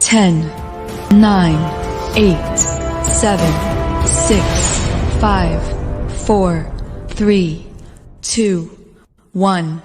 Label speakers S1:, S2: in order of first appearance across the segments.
S1: 10, 9, 8, 7, 6, 5, 4, 3, 2, 1.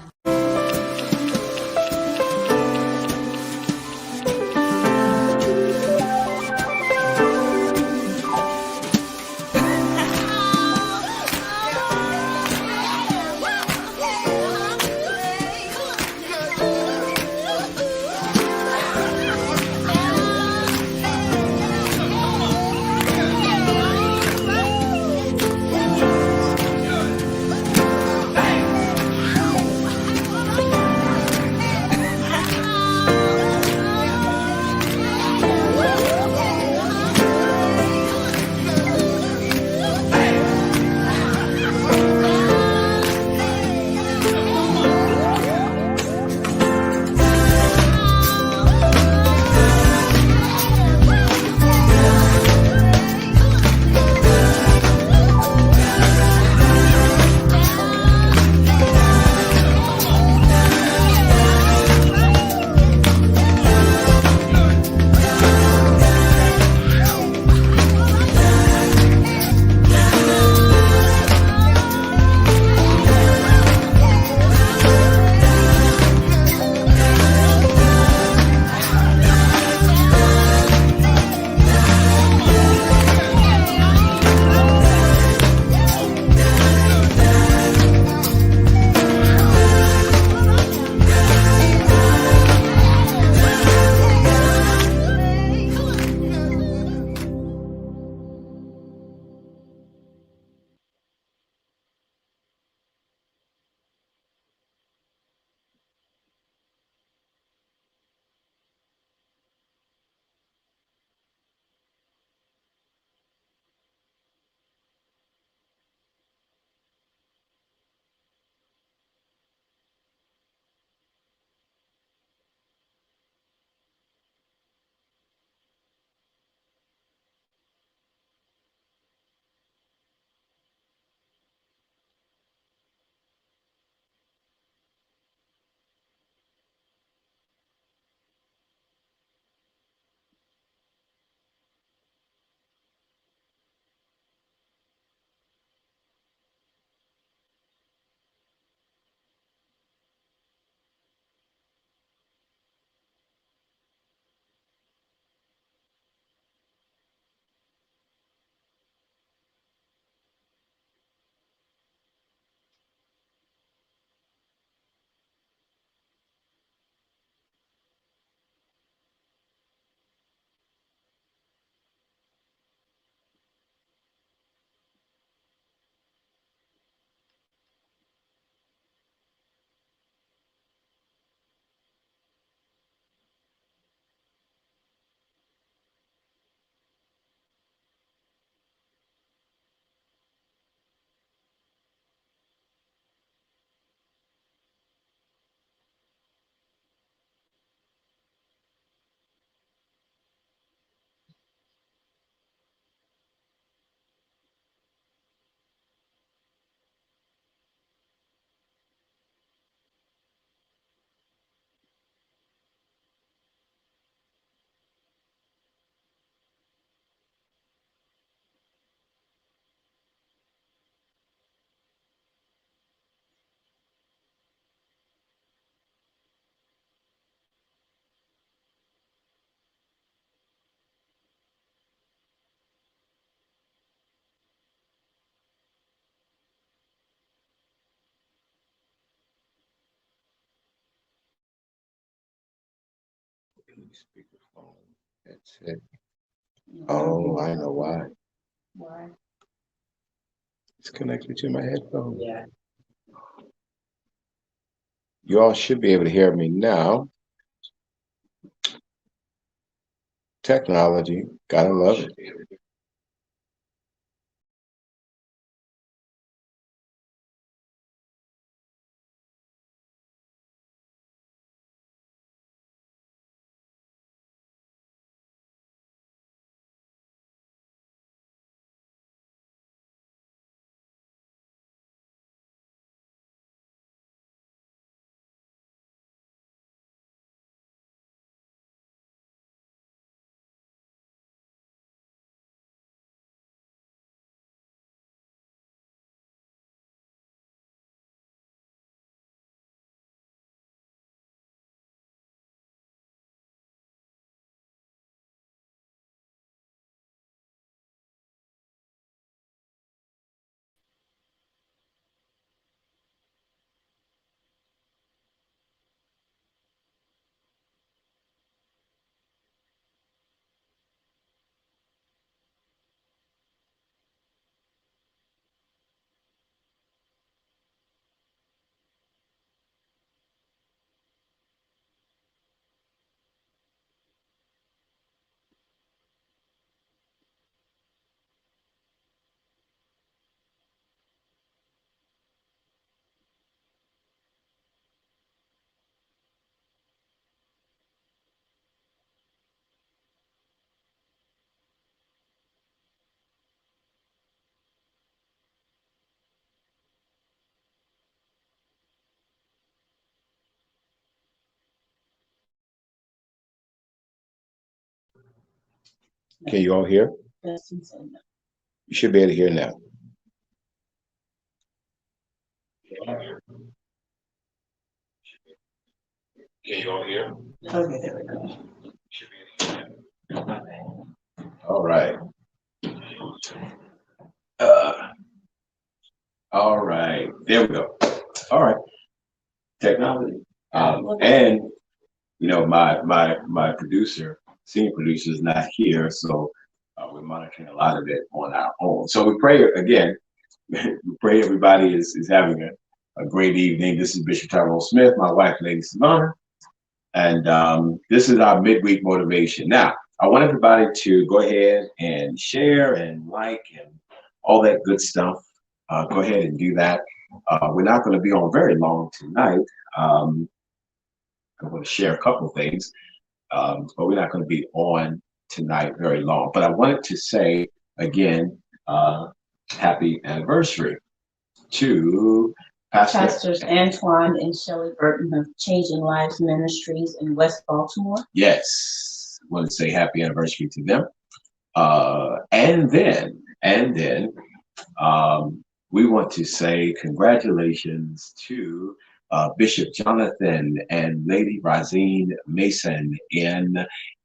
S2: Speakerphone. That's it. Oh, I know why.
S3: Why?
S2: It's connected to my headphone.
S3: Yeah.
S2: You all should be able to hear me now. Technology, gotta love it. Can you all hear? You should be able to hear now. Can you all hear? Okay, there we go. All right. All right. There we go. All right. Technology. And you know, my producer, senior producer, is not here, so we're monitoring a lot of it on our own. So we pray again. We pray everybody is having a great evening. This is Bishop Tyrone Smith, my wife, Lady Simona, and this is our midweek motivation. Now, I want everybody to go ahead and share and like and all that good stuff. Go ahead and do that. We're not going to be on very long tonight. I'm going to share a couple of things, but we're not going to be on tonight very long. But I wanted to say again, happy anniversary to
S3: Pastors Antoine and Shelley Burton of Changing Lives Ministries in West Baltimore.
S2: Yes, I want to say happy anniversary to them. And then we want to say congratulations to Bishop Jonathan and Lady Rosine Mason in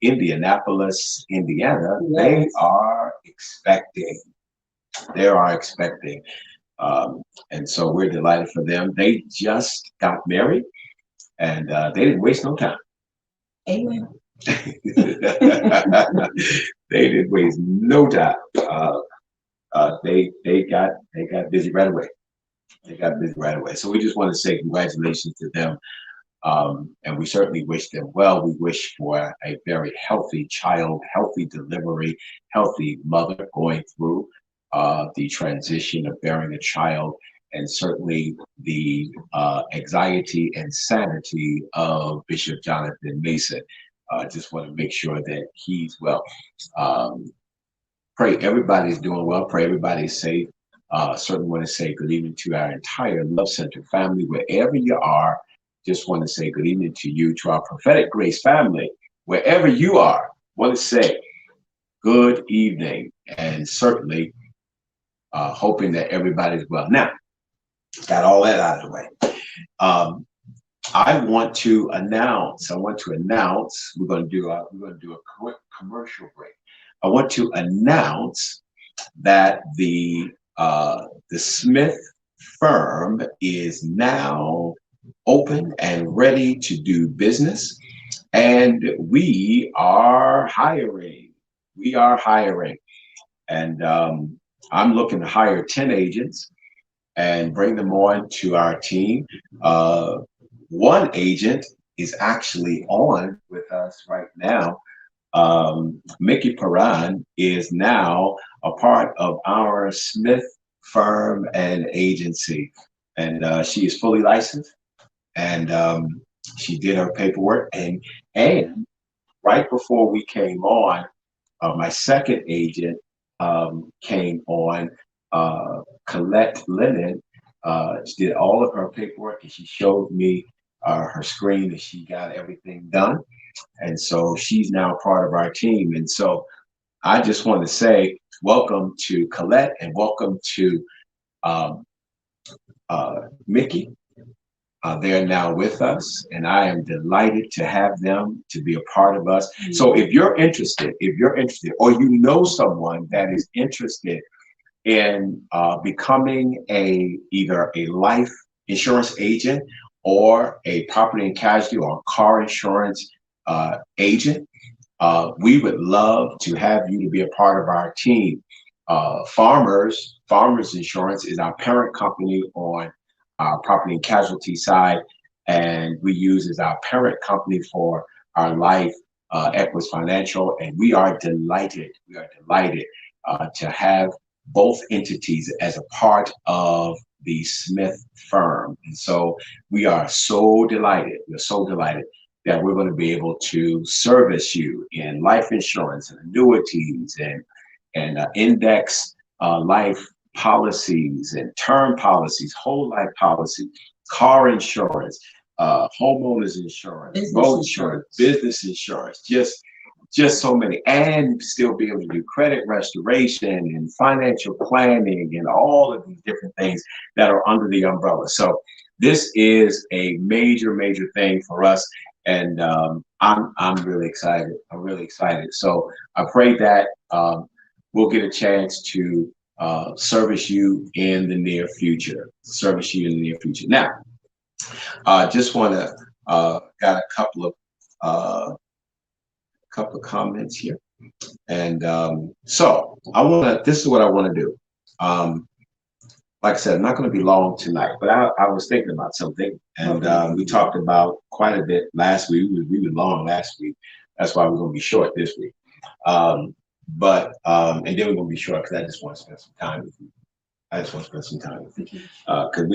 S2: Indianapolis, Indiana. Yes. They are expecting. And so we're delighted for them. They just got married, and they didn't waste no time.
S3: Amen.
S2: They didn't waste no time. They got busy right away. So we just want to say congratulations to them, and we certainly wish them well. We wish for a very healthy child, healthy delivery, healthy mother going through the transition of bearing a child, and certainly the anxiety and sanity of Bishop Jonathan Mason. Just want to make sure that he's well. Pray everybody's doing well. Pray everybody's safe. Certainly want to say good evening to our entire Love Center family, wherever you are. Just want to say good evening to you, to our Prophetic Grace family, wherever you are. Want to say good evening, and certainly hoping that everybody's well. Now, got all that out of the way. I want to announce. We're going to do a quick commercial break. I want to announce that the Smith firm is now open and ready to do business, and we are hiring. And I'm looking to hire 10 agents and bring them on to our team. One agent is actually on with us right now. Mickey Paran is now a part of our Smith firm and agency, and she is fully licensed, and she did her paperwork, and right before we came on, my second agent came on, Colette Lennon. She did all of her paperwork, and she showed me her screen, and she got everything done. And so she's now part of our team. And so I just want to say welcome to Colette and welcome to Mickey. They're now with us, and I am delighted to have them to be a part of us. Mm-hmm. So if you're interested, or you know someone that is interested in becoming either a life insurance agent or a property and casualty or car insurance agent, we would love to have you to be a part of our team. Farmers Insurance is our parent company on our property and casualty side, and we use as our parent company for our life, Equus Financial, and we are delighted to have both entities as a part of the Smith firm. And so we are so delighted. That we're going to be able to service you in life insurance and annuities and index life policies and term policies, whole life policy, car insurance, homeowners insurance, boat insurance, business insurance, just just so many, and still be able to do credit restoration and financial planning and all of these different things that are under the umbrella. So this is a major, major thing for us. And I'm really excited. I'm really excited. So I pray that we'll get a chance to service you in the near future. Service you in the near future. Now, just want to got a couple of comments here, and so I want to. This is what I want to do. Like I said, I'm not going to be long tonight, but I was thinking about something, and we talked about quite a bit last week. We were long last week. That's why we're going to be short this week. And then we're going to be short because I just want to spend some time with you. I just want to spend some time with you because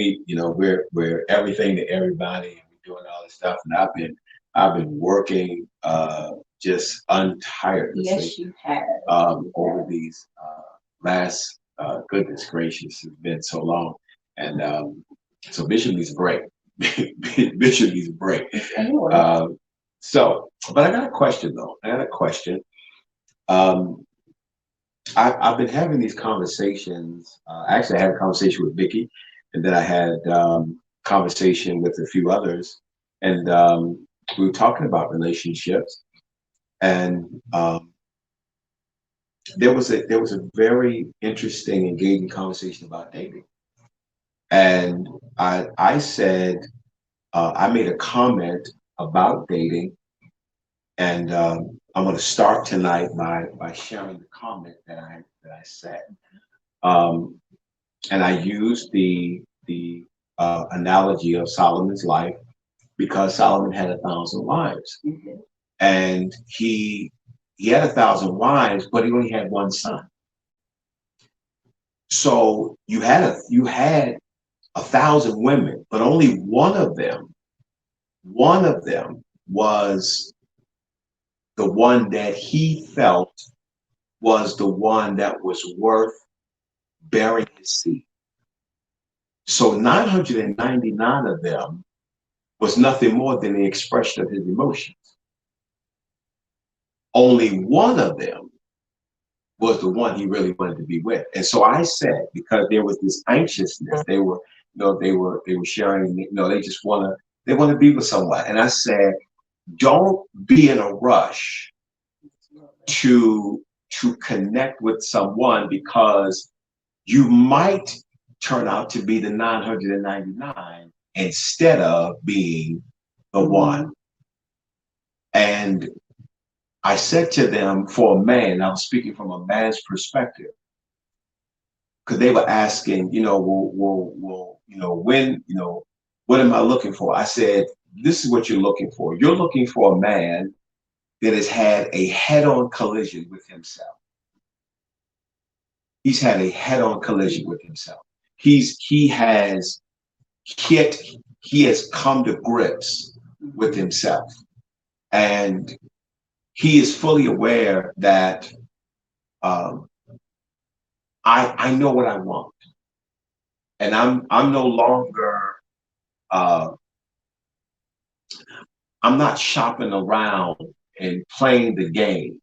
S2: we're everything to everybody, and we're doing all this stuff, and I've been working just untiringly.
S3: Yes, you have.
S2: Over these last. Goodness gracious, it's been so long. And so Bishop needs a break. Bishop needs a break. But I got a question though. I got a question. I've been having these conversations. Actually, I had a conversation with Vicky, and then I had conversation with a few others. And we were talking about relationships. And there was a very interesting, engaging conversation about dating, and I said I made a comment about dating, and I'm going to start tonight by sharing the comment that I said, and I used the analogy of Solomon's life because Solomon had 1,000 wives, and he had 1,000 wives, but he only had one son. So you had 1,000 women, but only one of them was the one that he felt was the one that was worth bearing his seed. So 999 of them was nothing more than the expression of his emotions. Only one of them was the one he really wanted to be with. And so I said, because there was this anxiousness, they were sharing, they just want to be with someone. And I said, don't be in a rush to connect with someone, because you might turn out to be the 999 instead of being the one. And I said to them, for a man, I was speaking from a man's perspective, because they were asking, when, what am I looking for? I said, this is what you're looking for. You're looking for a man that has had a head-on collision with himself. He's had a head-on collision with himself. He has come to grips with himself, and he is fully aware that I know what I want, and I'm no longer I'm not shopping around and playing the game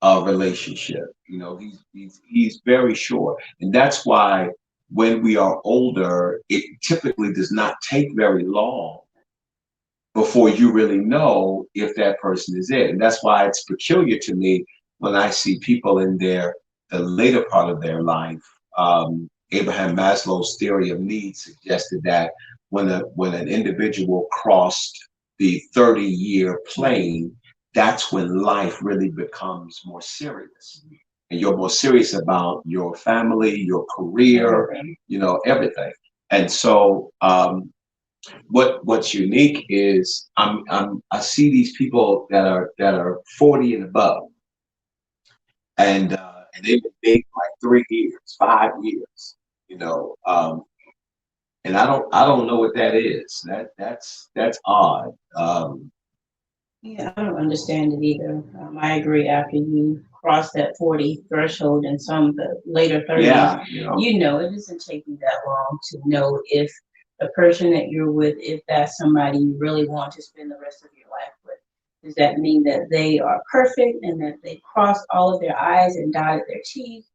S2: of relationship. He's very sure, and that's why when we are older, it typically does not take very long before you really know if that person is it. And that's why it's peculiar to me when I see people in the later part of their life. Abraham Maslow's theory of needs suggested that when an individual crossed the 30-year plane, that's when life really becomes more serious. And you're more serious about your family, your career, everything. And so what's unique is I see these people that are 40 and above, and they've been dating like 3 years, 5 years, and I don't know what that is. That's odd.
S3: Yeah, I don't understand it either. I agree. After you cross that 40 threshold in some of the later 30s, it doesn't take you that long to know if the person that you're with, if that's somebody you really want to spend the rest of your life with. Does that mean that they are perfect and that they crossed all of their I's and dotted their T's?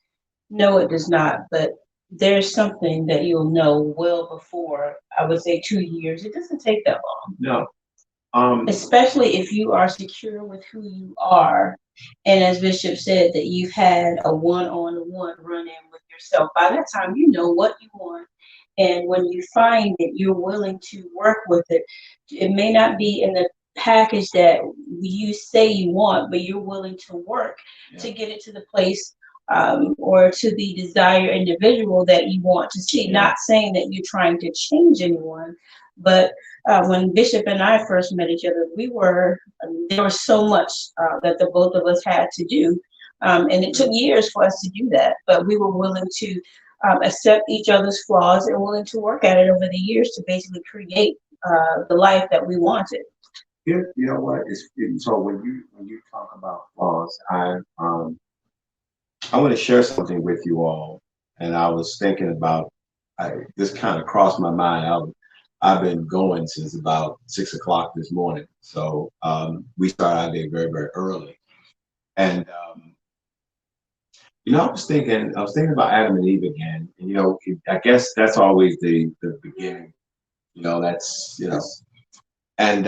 S3: No, it does not. But there's something that you'll know well before, I would say, 2 years. It doesn't take that long.
S2: No.
S3: Especially if you are secure with who you are. And as Bishop said, that you've had a one-on-one run-in with yourself. By that time, you know what you want. And when you find that you're willing to work with it, it may not be in the package that you say you want, but you're willing to work to get it to the place or to the desired individual that you want to see. Not saying that you're trying to change anyone, but when Bishop and I first met each other, there was so much that the both of us had to do. And it took years for us to do that, but we were willing to accept each other's flaws and willing to work at it over the years to basically create the life that we wanted.
S2: You know what? So when you talk about flaws, I want to share something with you all. And I was thinking about, this kind of crossed my mind. I've been going since about 6 o'clock this morning. So we started our day very, very early. And I was thinking about Adam and Eve again. And I guess that's always the beginning. That's And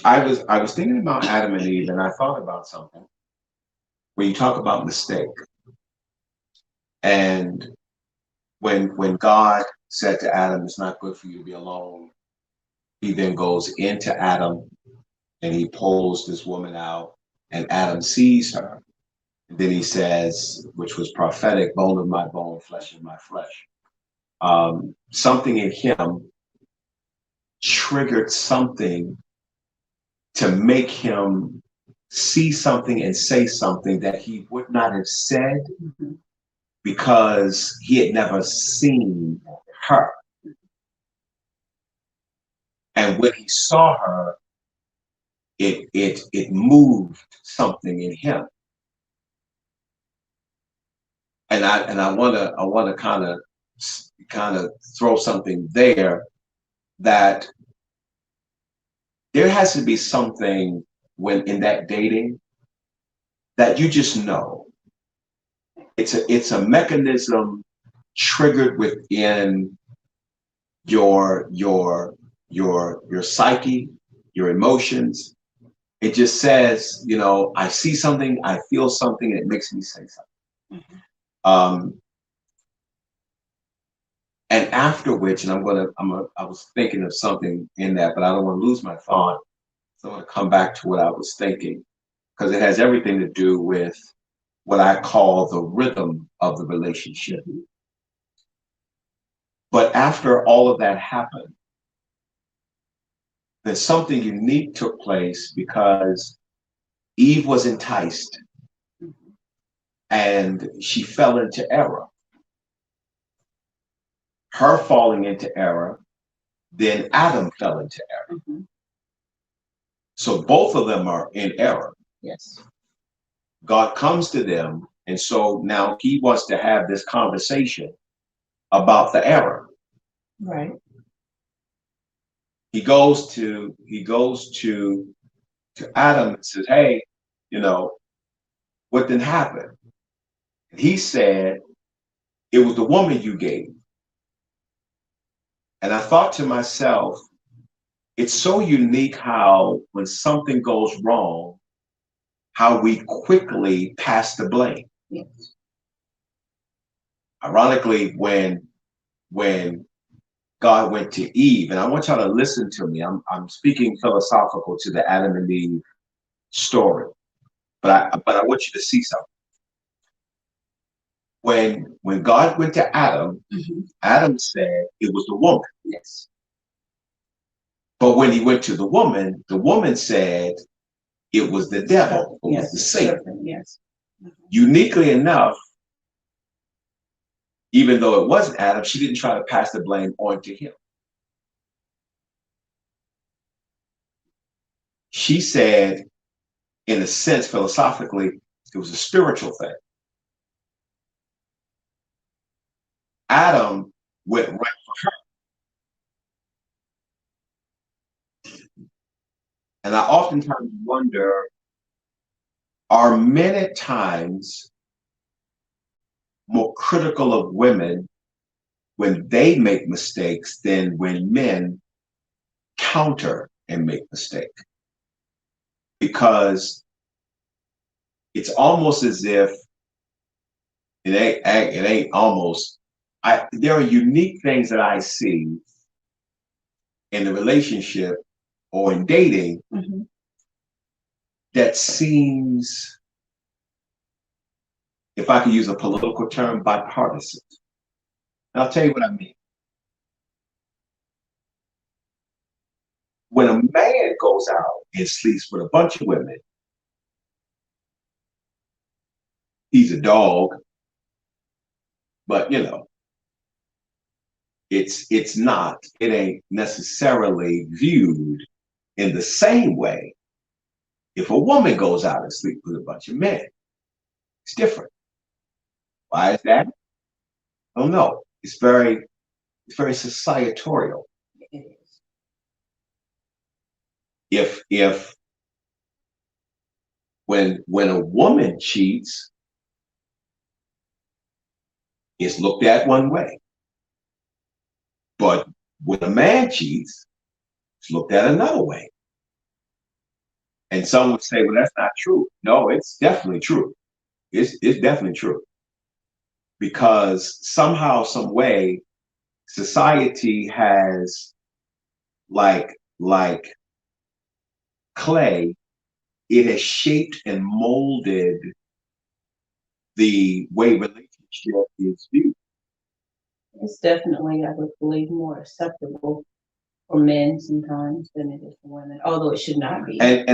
S2: I was thinking about Adam and Eve, and I thought about something. When you talk about mistake, and when God said to Adam, "It's not good for you to be alone," he then goes into Adam and he pulls this woman out, and Adam sees her. And then he says, which was prophetic, "Bone of my bone, flesh of my flesh." Something in him triggered something to make him see something and say something that he would not have said because he had never seen her. And when he saw her, it moved something in him. And I wanna kind of throw something there, that there has to be something when in that dating that you just know. It's a mechanism triggered within your psyche, your emotions. It just says, I see something, I feel something, and it makes me say something. And after which, and I was thinking of something in that, but I don't want to lose my thought. So I want to come back to what I was thinking, because it has everything to do with what I call the rhythm of the relationship. But after all of that happened, then something unique took place, because Eve was enticed and she fell into error. Her falling into error, then Adam fell into error. So both of them are in error.
S3: Yes.
S2: God comes to them, and so now he wants to have this conversation about the error.
S3: Right.
S2: He goes to Adam and says, "Hey, what didn't happen?" And he said, "It was the woman you gave." And I thought to myself, it's so unique how when something goes wrong, how we quickly pass the blame.
S3: Yes.
S2: Ironically, when God went to Eve, and I want y'all to listen to me. I'm speaking philosophical to the Adam and Eve story, but I want you to see something. When God went to Adam, Adam said it was the woman.
S3: Yes.
S2: But when he went to the woman said it was the devil, it was the Satan.
S3: Yes.
S2: Uniquely enough, even though it wasn't Adam, she didn't try to pass the blame on to him. She said, in a sense, philosophically, it was a spiritual thing. Adam went right for her. And I oftentimes wonder, are men at times more critical of women when they make mistakes than when men counter and make mistakes? Because it's almost as if it ain't almost. There are unique things that I see in the relationship or in dating that seems, if I could use a political term, bipartisan. And I'll tell you what I mean. When a man goes out and sleeps with a bunch of women, he's a dog, but you know, it ain't necessarily viewed in the same way. If a woman goes out and sleeps with a bunch of men, it's different. Why is that? I don't know. It's very societorial. If when a woman cheats, it's looked at one way. But when a man cheats, it's looked at another way. And some would say, well, that's not true. No, it's definitely true. It's definitely true. Because somehow, some way, society has, like clay, it has shaped and molded the way relationship is viewed.
S3: It's definitely, I would believe, more acceptable for men sometimes than it is for women, although it should not be.
S2: And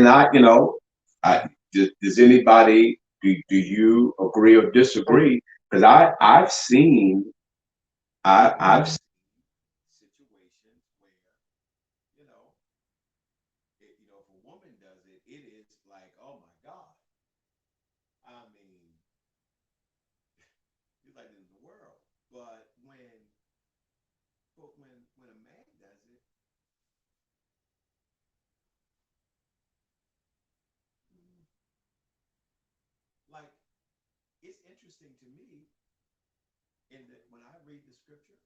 S2: does anybody, do you agree or disagree? Because I've seen situations where, if a woman does it, it is like, oh my God. I mean, it's like in the world. But when a man does it, like, it's interesting to me in that when I read the scripture,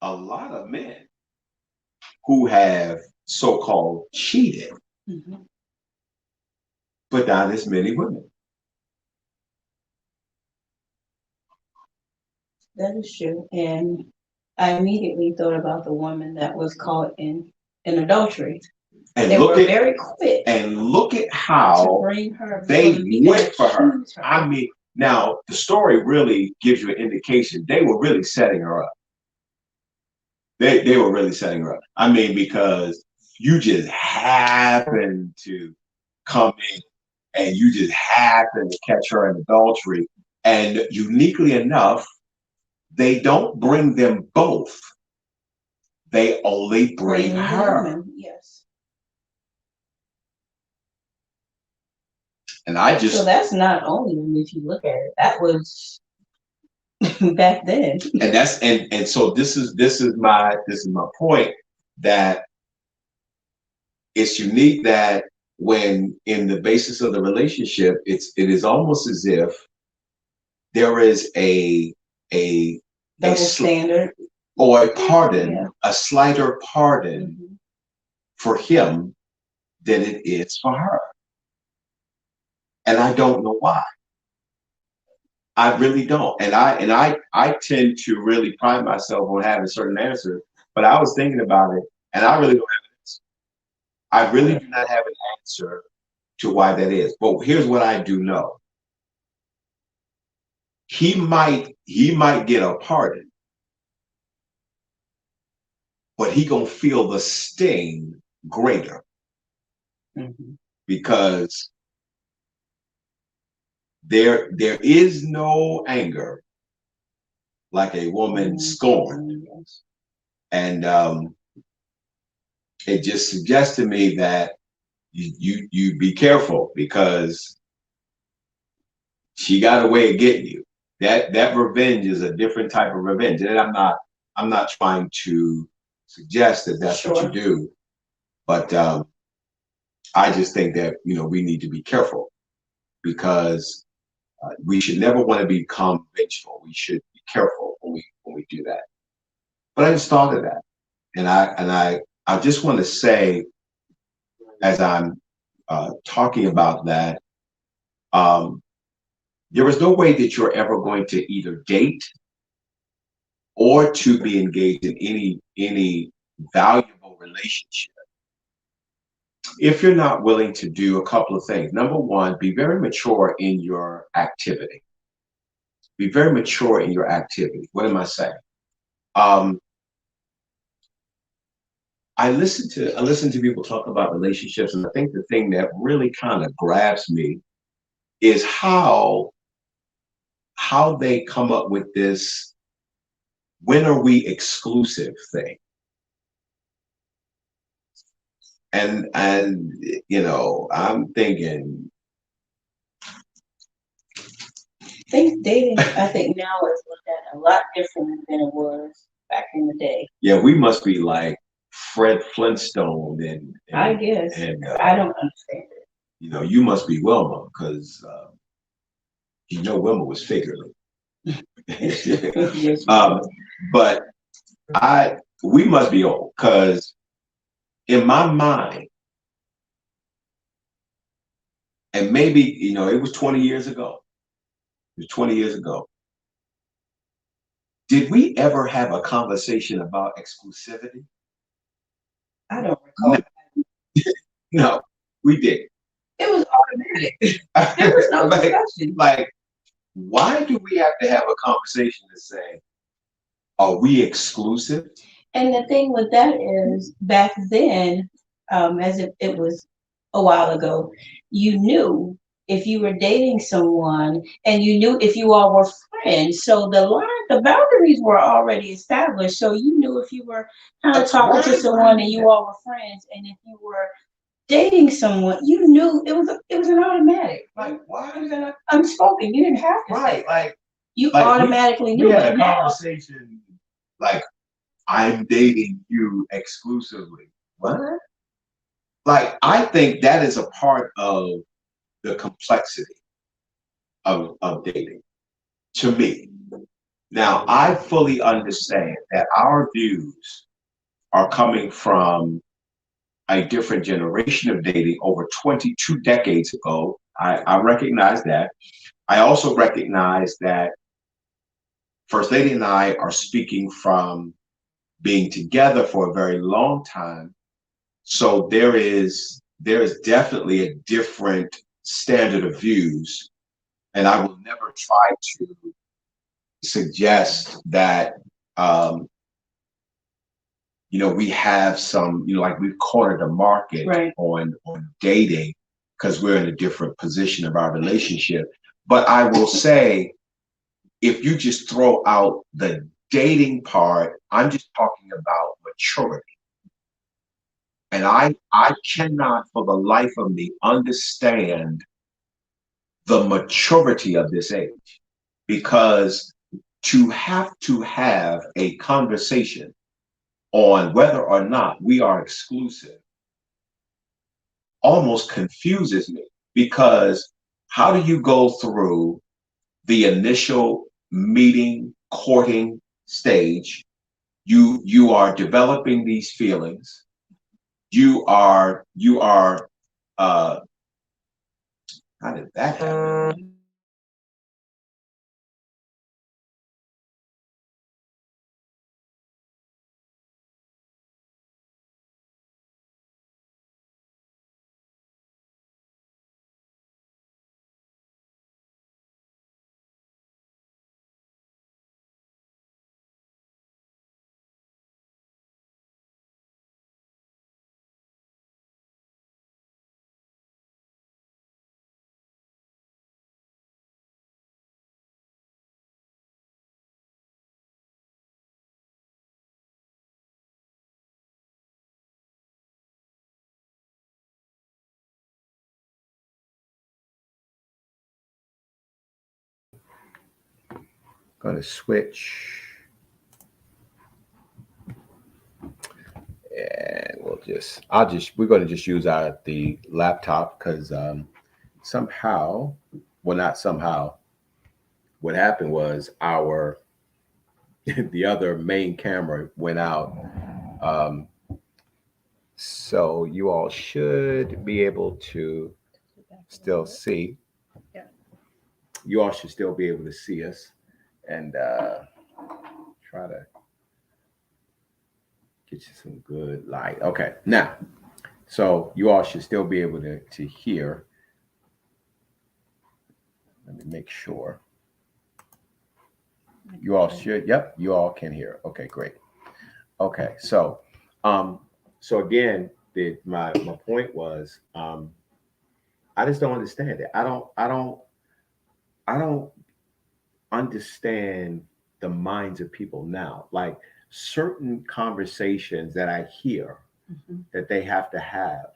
S2: a lot of men who have so-called cheated, but not as many women.
S3: That is true. And I immediately thought about the woman that was caught in adultery.
S2: And
S3: they were very quick.
S2: And look at how they went for her. I mean, now the story really gives you an indication they were really setting her up. They were really setting her up. I mean, because you just happen to come in and you just happen to catch her in adultery. And uniquely enough, they don't bring them both. They only bring her.
S3: Yes.
S2: And I just.
S3: So that's not only if you look at it, that was back then.
S2: And that's and so this is my point, that it's unique that when in the basis of the relationship, it is almost as if there is a
S3: double standard
S2: or a pardon, a slighter pardon for him than it is for her. And I don't know why. I really don't. And I tend to really pride myself on having certain answers, but I was thinking about it and I really don't have an answer. I really do not have an answer to why that is. But here's what I do know. He might get a pardon, but he gonna feel the sting greater. Because there is no anger like a woman scorned. And it just suggests to me that you be careful, because she got a way of getting you. That revenge is a different type of revenge. And I'm not trying to suggest that that's what you do, But I just think that, we need to be careful because we should never want to become vengeful. We should be careful when we do that. But I just thought of that, and I just want to say, as I'm talking about that, there is no way that you're ever going to either date or to be engaged in any valuable relationship if you're not willing to do a couple of things. Number one, be very mature in your activity. Be very mature in your activity. What am I saying? I listen to people talk about relationships, and I think the thing that really kind of grabs me is how they come up with this "when are we exclusive" thing. And I'm thinking,
S3: Dating, I think now is looked at a lot different than it was back in the day.
S2: Yeah, we must be like Fred Flintstone and
S3: I guess. I don't understand it.
S2: You must be Wilma, because Wilma was figurative.
S3: Yes,
S2: but we must be old, because in my mind, and maybe it was 20 years ago. It was 20 years ago. Did we ever have a conversation about exclusivity?
S3: I don't recall.
S2: No, we did.
S3: It was automatic. There was no discussion.
S2: Like, why do we have to have a conversation to say, are we exclusive?
S3: And the thing with that is, back then, as it was a while ago, you knew if you were dating someone, and you knew if you all were friends. So the boundaries were already established. So you knew if you were kind of talking to someone and you all were friends, and if you were dating someone, you knew it was an automatic.
S2: Like, why?
S3: It was an unspoken. You didn't have to say.
S2: Like
S3: you automatically knew.
S2: We had a conversation like, I'm dating you exclusively. What? Like, I think that is a part of the complexity of dating, to me. Now, I fully understand that our views are coming from a different generation of dating over 22 decades ago. I recognize that. I also recognize that First Lady and I are speaking from being together for a very long time. So there is definitely a different standard of views. And I will never try to suggest that, we have some, like we've cornered the market on dating because we're in a different position of our relationship. But I will say, if you just throw out the dating part, I'm just talking about maturity. And I cannot for the life of me understand the maturity of this age, because to have a conversation on whether or not we are exclusive almost confuses me, because how do you go through the initial meeting, courting stage? You are developing these feelings. You are how did that happen? Going to switch. And we're going to just use the laptop because somehow, well, not somehow, what happened was the other main camera went out. Um, so you all should be able to still see.
S3: Yeah.
S2: You all should still be able to see us and try to get you some good light. Okay, now, so you all should still be able to hear. Let me make sure. You all should. Yep, you all can hear. Okay, great. Okay, um, so again, my point was, I just don't understand it. I don't understand the minds of people now. Like certain conversations that I hear that they have to have,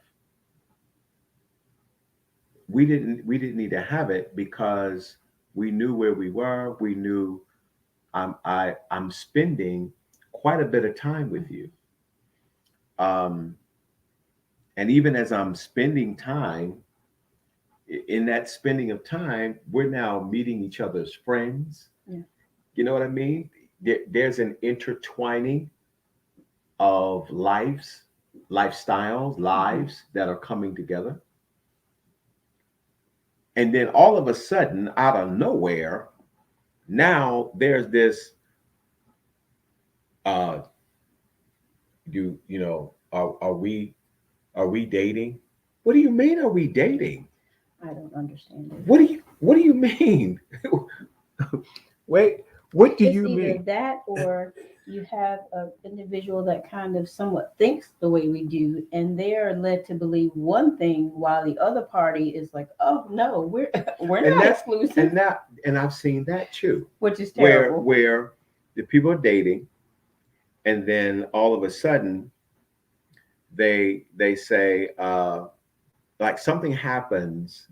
S2: we didn't need to have it because we knew where we were. We knew I'm spending quite a bit of time with you. Um, and even as I'm spending time, in that spending of time, we're now meeting each other's friends.
S3: Yeah.
S2: You know what I mean? There's an intertwining of lives that are coming together. And then all of a sudden, out of nowhere, now there's this uh are we dating? What do you mean are we dating?
S3: I don't understand it.
S2: What do you mean? Wait, what do
S3: It's
S2: you
S3: either
S2: mean?
S3: that or you have an individual that kind of somewhat thinks the way we do, and they are led to believe one thing while the other party is like, "Oh no, we're we're
S2: And
S3: not
S2: that
S3: exclusive,"
S2: and I've seen that too,
S3: which is
S2: where
S3: terrible.
S2: the people are dating, and then all of a sudden they say like something happens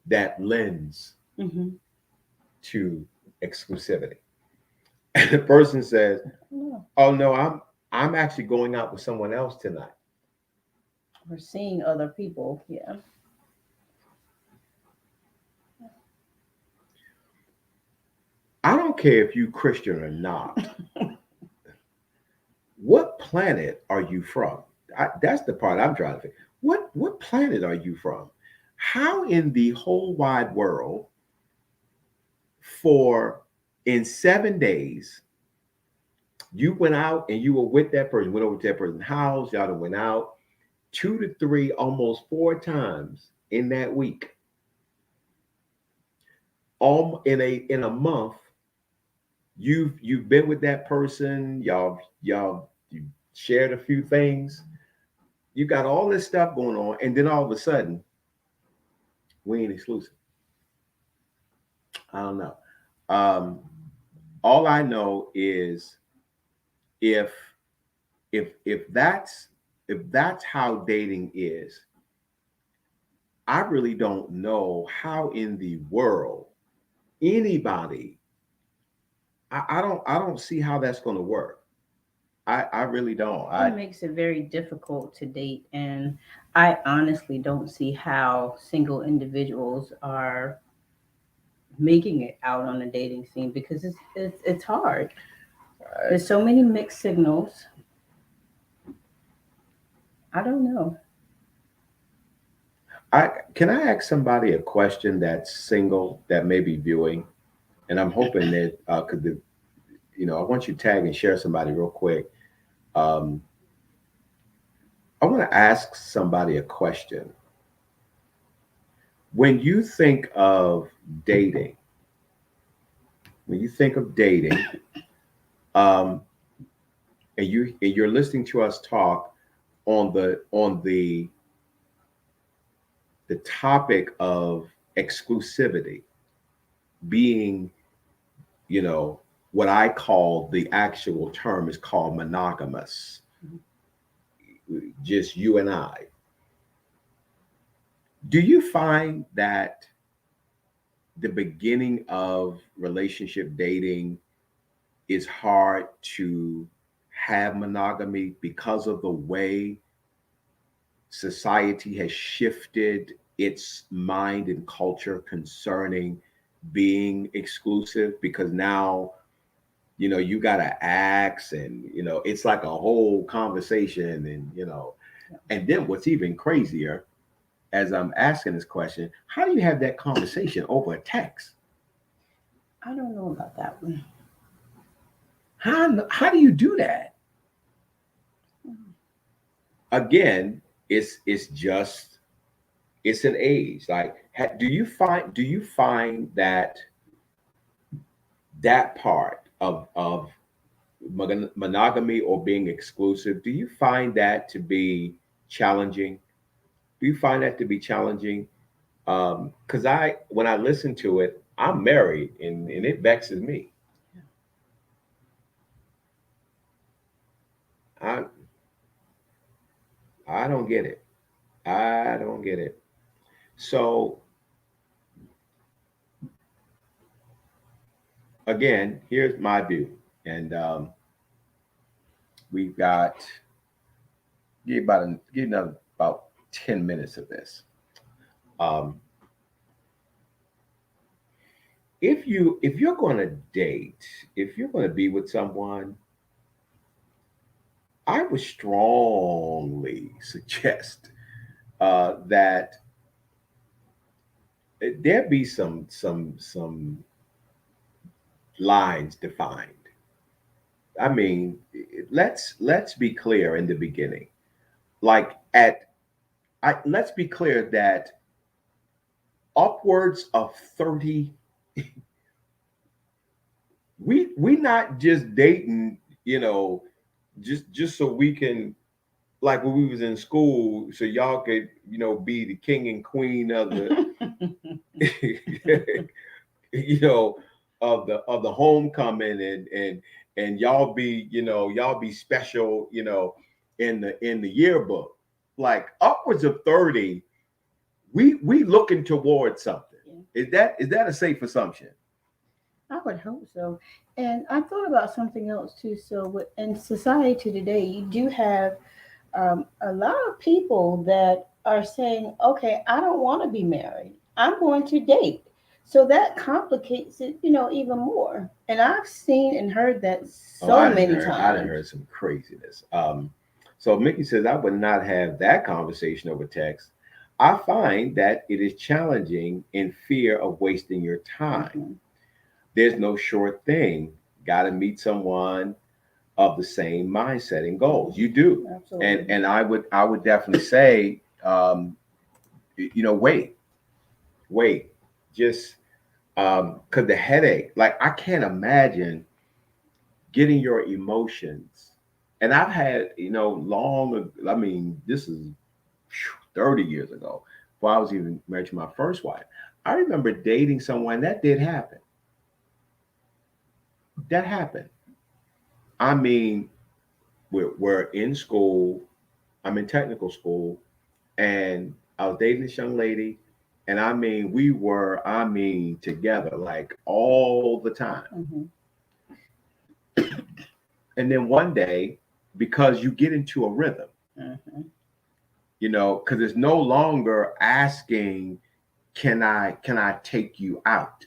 S2: that lends
S3: Mm-hmm.
S2: to exclusivity. And the person says,
S3: No,
S2: "Oh no, I'm actually going out with someone else tonight."
S3: we're seeing other people. Yeah.
S2: I don't care if you Christian or not. What planet are you from? That's the part I'm trying to think. What planet are you from? How in the whole wide world for in 7 days you went out and you were with that person, went over to that person's house, y'all done went out 2 to 3, almost 4 times in that week. All in a month, you've been with that person, y'all you shared a few things. You got all this stuff going on, and then all of a sudden, we ain't exclusive. I don't know. Um, all I know is if if that's how dating is, I really don't know how in the world anybody. I don't see how that's going to work. I really don't.
S3: It makes it very difficult to date, and I honestly don't see how single individuals are making it out on the dating scene because it's hard. There's so many mixed signals. I don't know.
S2: Can I ask somebody a question that's single that may be viewing, and I'm hoping that could the I want you to tag and share somebody real quick. Um, I want to ask somebody a question. When you think of dating, when you think of dating, um, and you're listening to us talk on the topic of exclusivity being, you know, what I call the actual term is called monogamous, just you and I. Do you find that the beginning of relationship dating is hard to
S4: have monogamy because of the way society has shifted its mind and culture concerning being exclusive, because now you got to ask, and it's like a whole conversation, and and then what's even crazier, as I'm asking this question, how do you have that conversation over a text?
S3: I don't know about that one.
S4: How do you do that? Again, it's just, it's an age. Like, do you find that part of monogamy or being exclusive, do you find that to be challenging? Do you find that to be challenging? Because when I listen to it, I'm married, and it vexes me. I I don't get it. I don't get it. So again, here's my view, and we've got give another about 10 minutes of this. Um, if you're going to date, if you're going to be with someone, I would strongly suggest that there be some lines defined. I mean, let's be clear in the beginning. Like let's be clear that upwards of 30, we not just dating, just so we can, like when we was in school, so y'all could, be the king and queen of the you know, of the homecoming, and y'all be special, in the yearbook. Like upwards of 30, we looking towards something. Is that a safe assumption?
S3: I would hope so. And I thought about something else too. So, in society today, you do have a lot of people that are saying, okay, I don't want to be married. I'm going to date. So that complicates it, even more. And I've seen and heard that
S4: Oh,
S3: so
S4: I
S3: many
S4: done
S3: times.
S4: heard some craziness. So Mickey says I would not have that conversation over text. I find that it is challenging in fear of wasting your time.
S3: Mhm.
S4: There's no short thing. Got to meet someone of the same mindset and goals. You do,
S3: Absolutely.
S4: and I would definitely say, wait, wait, just because the headache. Like, I can't imagine getting your emotions. And I've had, long. I mean, this is 30 years ago, before I was even married to my first wife. I remember dating someone that did happen. That happened. I mean, we're in school. I'm in technical school, and I was dating this young lady, and I mean, we were, together like all the time.
S3: Mhm.
S4: And then one day, because you get into a rhythm,
S3: Mhm.
S4: because it's no longer asking, can I take you out?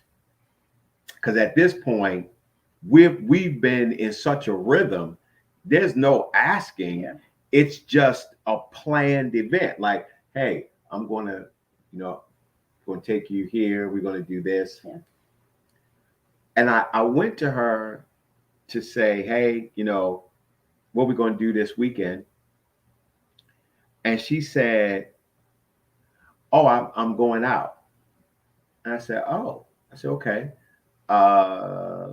S4: Because at this point, we've been in such a rhythm. There's no asking.
S3: Yeah.
S4: It's just a planned event. Like, hey, I'm going to take you here. We're going to do this.
S3: Yeah.
S4: And I went to her to say, hey, what we're going to do this weekend. And she said, oh, I'm going out. And I said, oh. I said, okay. Uh,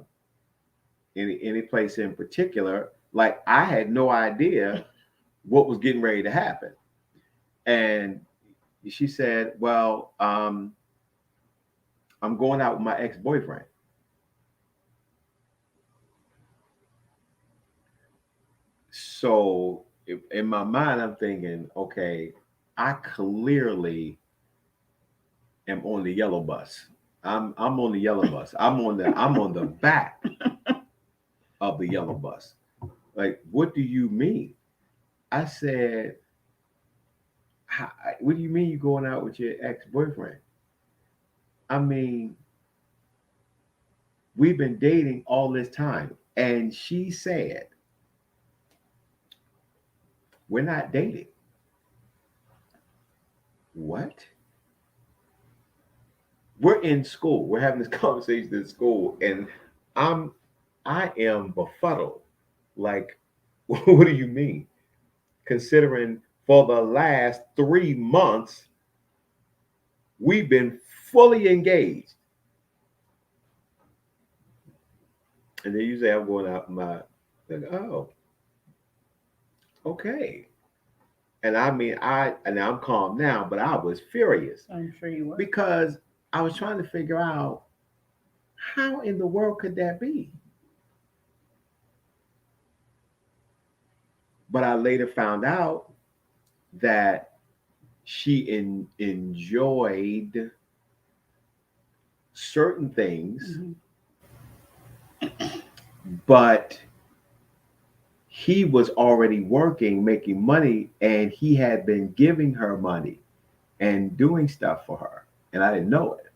S4: any place in particular? Like, I had no idea what was getting ready to happen. And she said, well, I'm going out with my ex-boyfriend. So in my mind, I'm thinking, okay, I clearly am on the yellow bus. I'm on the yellow bus. I'm on the back of the yellow bus. Like, what do you mean? I said, what do you mean you going out with your ex-boyfriend? I mean, we've been dating all this time. And she said, we're not dating. What? We're in school. We're having this conversation in school, and I am befuddled. Like, what do you mean? Considering for the last 3 months, we've been fully engaged. And then you say I'm going out my, like, oh, okay. And I mean, and I'm calm now, but I was furious
S3: I'm sure you were.
S4: because I was trying to figure out how in the world could that be? But I later found out that she enjoyed certain things, but he was already working, making money, and he had been giving her money and doing stuff for her. And I didn't know it.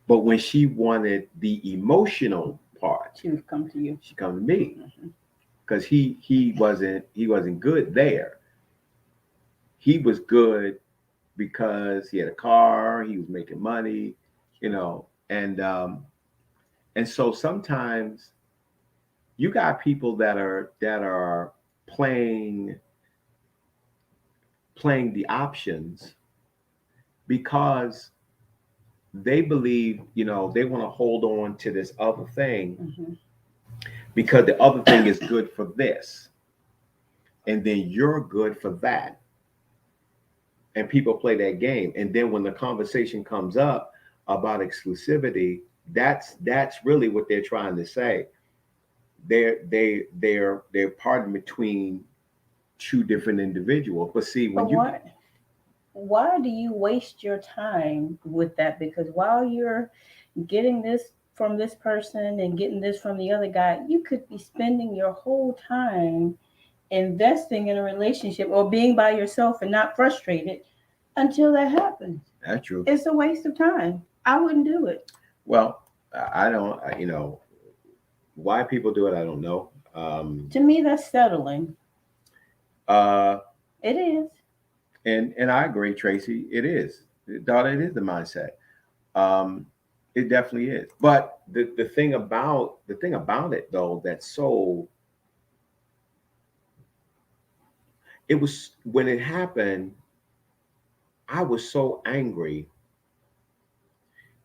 S4: But when she wanted the emotional part,
S3: She would come to you.
S4: she come to me. Because he wasn't good there. He was good because he had a car, he was making money, and so sometimes you got people that are playing the options because they believe, they want to hold on to this other thing because the other thing is good for this, and then you're good for that. And people play that game. And then when the conversation comes up about exclusivity, that's really what they're trying to say. They're parting between two different individuals. But see,
S3: why do you waste your time with that? Because while you're getting this from this person and getting this from the other guy, you could be spending your whole time investing in a relationship or being by yourself and not frustrated until that happens.
S4: That's true.
S3: It's a waste of time. I wouldn't do it.
S4: Well, I don't, why people do it, I don't know.
S3: To me, that's settling.
S4: It
S3: is.
S4: And I agree, Tracy. It is. Daughter, it is the mindset. It definitely is. But the thing about it though, that's so, it was when it happened, I was so angry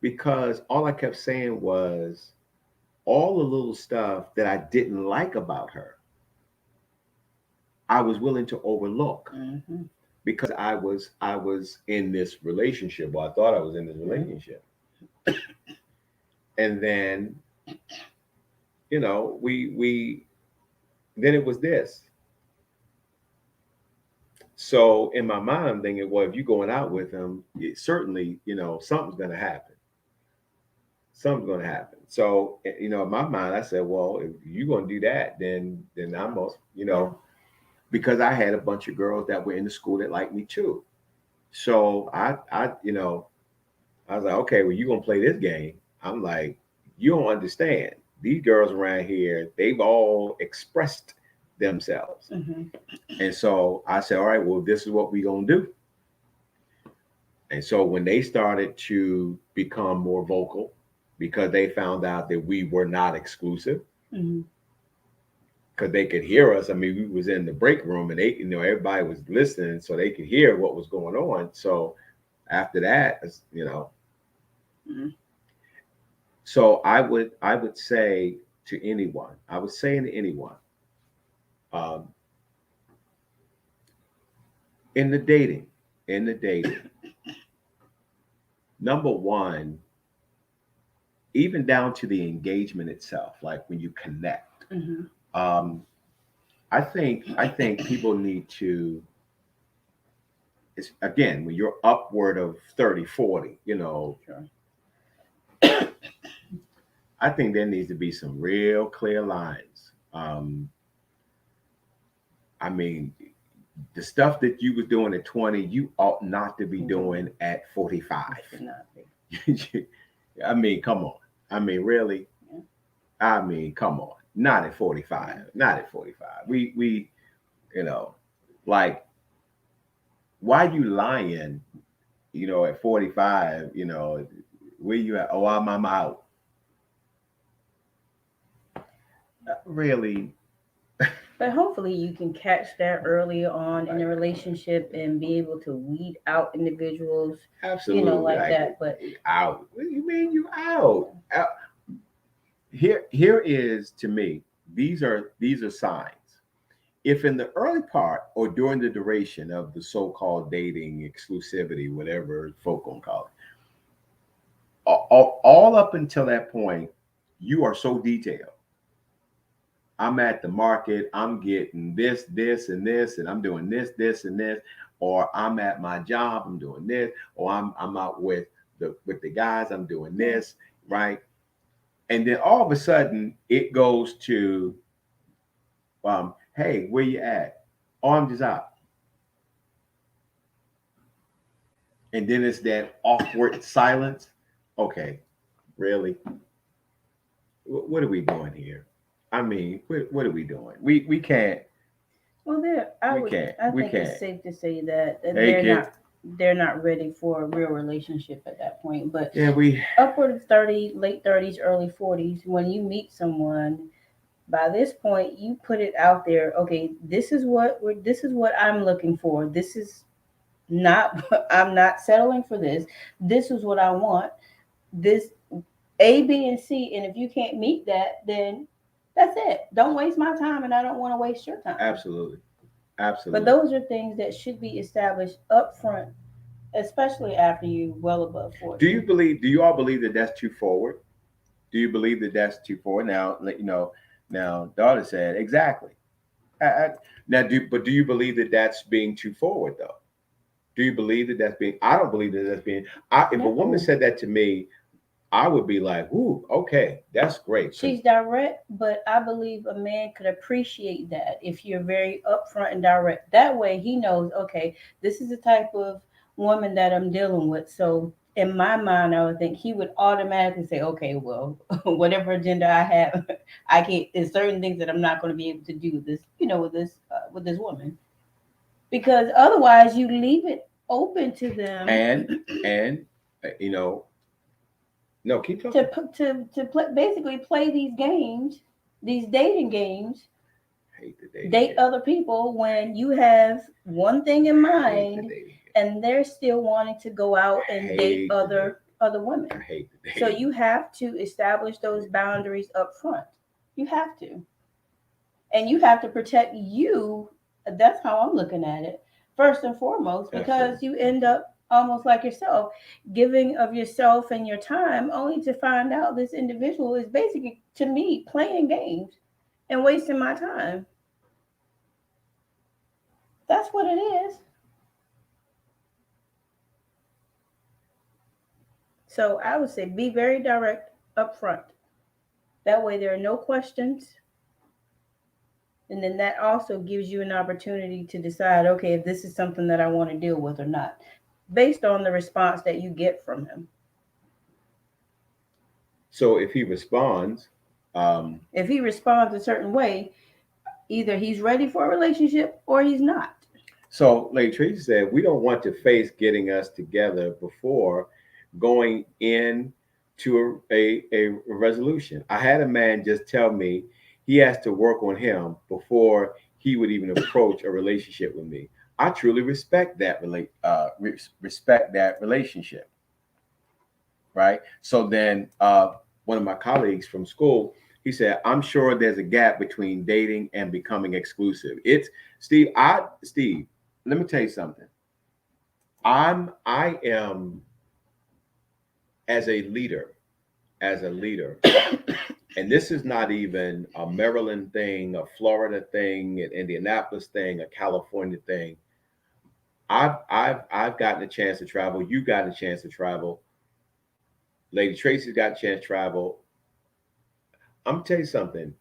S4: because all I kept saying was all the little stuff that I didn't like about her, I was willing to overlook because I was in this relationship, or I thought I was in this relationship. And then, we then it was this. So in my mind, I'm thinking, well, if you're going out with him, certainly, something's going to happen. Something's going to happen. So, in my mind, I said, well, if you're going to do that, then I'm most, because I had a bunch of girls that were in the school that liked me too. So I was like, okay, well, you're going to play this game. I'm like, you don't understand. These girls around here, they've all expressed themselves. And so I said, all right, well, this is what we're going to do. And so when they started to become more vocal, because they found out that we were not exclusive, because they could hear us. I mean, we was in the break room and they, everybody was listening, so they could hear what was going on. So after that, so I would say to anyone, I was saying to anyone, in the dating, number one, even down to the engagement itself, like when you connect, I think people need to, it's, again, when you're upward of 30, 40, I think there needs to be some real clear lines. Um, I mean, the stuff that you was doing at 20, you ought not to be doing at 45. I mean, come on. I mean, really? I mean, come on. Not at 45. Not at 45. We, like, why you lying, at 45, where you at? Oh, I'm out. Really?
S3: But hopefully you can catch that early on in a relationship and be able to weed out individuals,
S4: Absolutely.
S3: like that. But
S4: out. What do you mean you out? Here is, to me, these are signs. If in the early part or during the duration of the so-called dating, exclusivity, whatever folk gonna call it, all up until that point, you are so detailed. I'm at the market, I'm getting this, and this, and I'm doing this, and this, or I'm at my job, I'm doing this, or I'm out with the guys, I'm doing this, right? And then all of a sudden it goes to, hey, where you at? Oh, I'm just out. And then it's that awkward silence. Okay, really? What are we doing here? I mean, what are we doing? We can't.
S3: Well, I think it's safe to say that they're not ready for a real relationship at that point. But
S4: yeah,
S3: upward of 30, late 30s, early 40s, when you meet someone, by this point you put it out there. Okay, this is what I'm looking for. This is not I'm not settling for this. This is what I want. This A, B, and C. And if you can't meet that, then that's it. Don't waste my time, and I don't want to waste your time.
S4: Absolutely.
S3: But those are things that should be established up front, especially after you well above 40.
S4: Do you all believe that that's too forward? Do you believe that that's too forward? Now, daughter said, exactly. Do you believe that that's being too forward, though? Do you believe that that's being, I don't believe that that's being, if a woman said that to me, I would be like, ooh, okay, that's great.
S3: She's direct, but I believe a man could appreciate that if you're very upfront and direct. That way he knows, okay, this is the type of woman that I'm dealing with. So in my mind, I would think he would automatically say, okay, well, whatever agenda I have, I can't, there's certain things that I'm not going to be able to do with this, with this woman. Because otherwise you leave it open to them.
S4: And no, keep talking.
S3: Basically play these games, these dating games, date other people when you have one thing in mind, and they're still wanting to go out and date other women.
S4: I hate the dating.
S3: So you have to establish those boundaries up front. You have to, and you have to protect you. That's how I'm looking at it, first and foremost, because
S4: Absolutely.
S3: you end up almost like yourself, giving of yourself and your time, only to find out this individual is basically, to me, playing games and wasting my time. That's what it is. So I would say be very direct up front. That way there are no questions. And then that also gives you an opportunity to decide, okay, if this is something that I want to deal with or not, based on the response that you get from him.
S4: So if he responds
S3: a certain way, either he's ready for a relationship or he's not.
S4: So, like Tracy said, we don't want to face getting us together before going in to a resolution. I had a man just tell me he has to work on him before he would even approach a relationship with me. I truly respect that respect that relationship, right? So then, one of my colleagues from school, he said, "I'm sure there's a gap between dating and becoming exclusive." It's Steve. Steve, let me tell you something. I am as a leader, and this is not even a Maryland thing, a Florida thing, an Indianapolis thing, a California thing. I've gotten a chance to travel. You got a chance to travel. Lady Tracy's got a chance to travel. I'm gonna tell you something.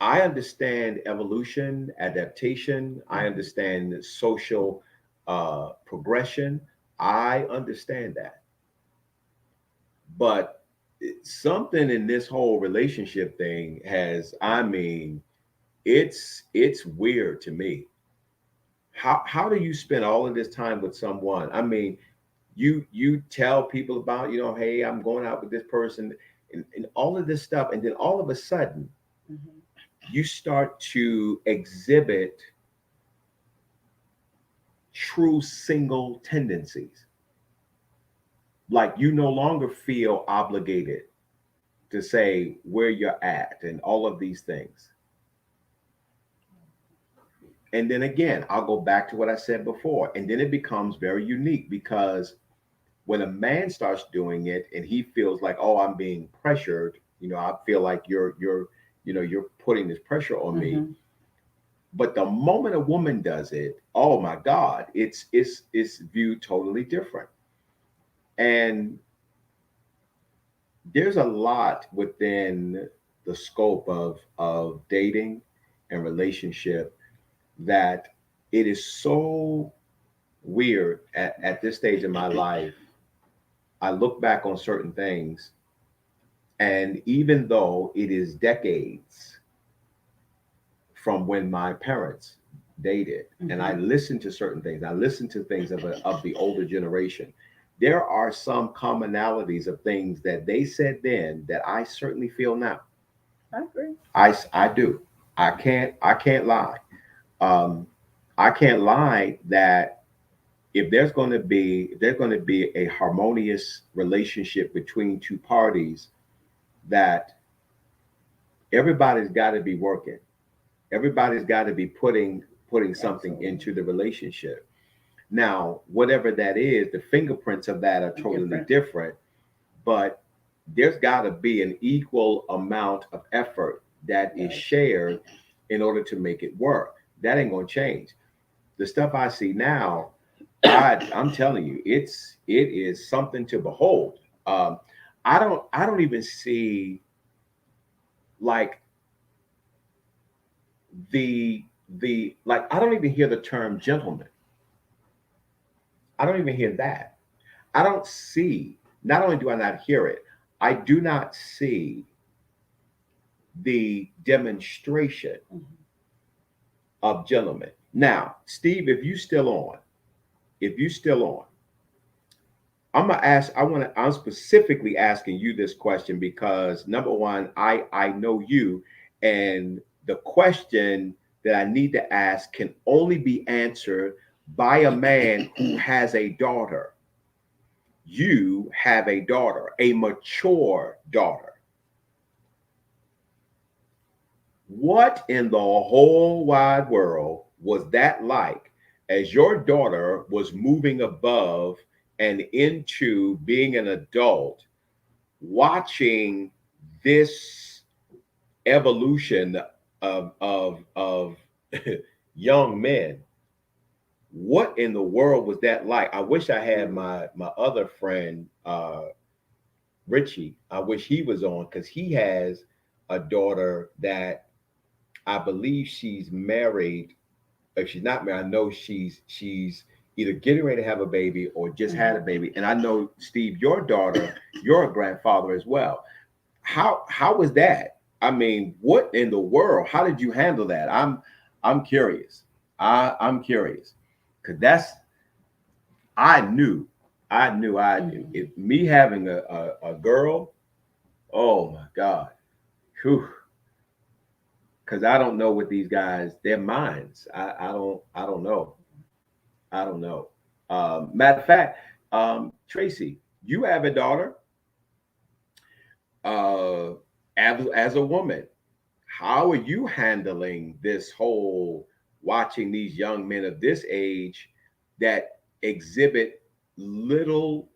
S4: I understand evolution, adaptation. I understand social progression. I understand that. But something in this whole relationship thing has, I mean, it's weird to me. How do you spend all of this time with someone? I mean, you tell people about, hey, I'm going out with this person and all of this stuff, and then all of a sudden
S3: Mhm.
S4: you start to exhibit true single tendencies. Like you no longer feel obligated to say where you're at and all of these things. And then again, I'll go back to what I said before. And then it becomes very unique because when a man starts doing it and he feels like, oh, I'm being pressured, I feel like you're putting this pressure on me.
S3: Mhm.
S4: But the moment a woman does it, oh my God, it's viewed totally different. And there's a lot within the scope of dating and relationship that it is so weird at this stage in my life. I look back on certain things, and even though it is decades from when my parents dated, and I listen to certain things, I listen to things of the older generation. There are some commonalities of things that they said then that I certainly feel now.
S3: I agree.
S4: I do. I can't lie. Um, I can't lie that if there's going to be a harmonious relationship between two parties, that everybody's got to be working. Everybody's got to be putting something
S3: Absolutely.
S4: into the relationship. Now, whatever that is, the fingerprints of that are totally different, but there's got to be an equal amount of effort that is
S3: Yes.
S4: shared in order to make it work. That ain't going to change. The stuff I see now, I'm telling you, it is something to behold. Um, I don't even see like the like I don't even hear the term gentleman. I don't even hear that. I don't see. Not only do I not hear it, I do not see the demonstration
S3: Mhm.
S4: of gentlemen. Now, Steve, if you still on, I'm gonna ask. I'm specifically asking you this question because number one, I know you, and the question that I need to ask can only be answered by a man who has a daughter. You have a daughter, a mature daughter. What in the whole wide world was that like as your daughter was moving above and into being an adult, watching this evolution of young men? What in the world was that like? I wish I had my other friend Richie. I wish he was on because he has a daughter that I believe she's married. If she's not married, I know she's either getting ready to have a baby or just had a baby. And I know, Steve, your daughter, you're a grandfather as well. How was that? I mean, what in the world? How did you handle that? I'm curious. I'm curious because I knew if me having a girl. Oh my God. Whew. Because I don't know what these guys, their minds. I don't know. I don't know. Matter of fact, Tracy, you have a daughter. Uh, as a woman, how are you handling this whole watching these young men of this age that exhibit little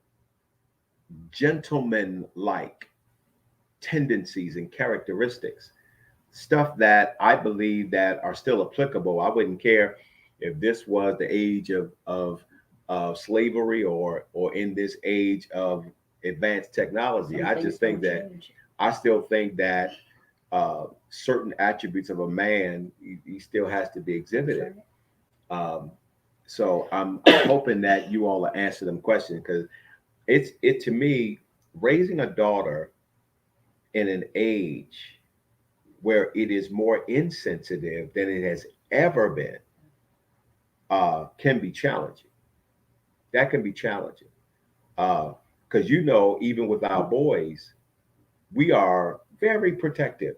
S4: gentleman like tendencies and characteristics, stuff that I believe that are still applicable? I wouldn't care if this was the age of slavery or in this age of advanced technology.
S3: Some
S4: I
S3: things
S4: just think
S3: don't
S4: that
S3: change.
S4: I still think that certain attributes of a man, he still has to be exhibited. Um, so I'm hoping that you all will answer them questions, because it to me, raising a daughter in an age where it is more insensitive than it has ever been, can be challenging. That can be challenging. Because even with our boys, we are very protective.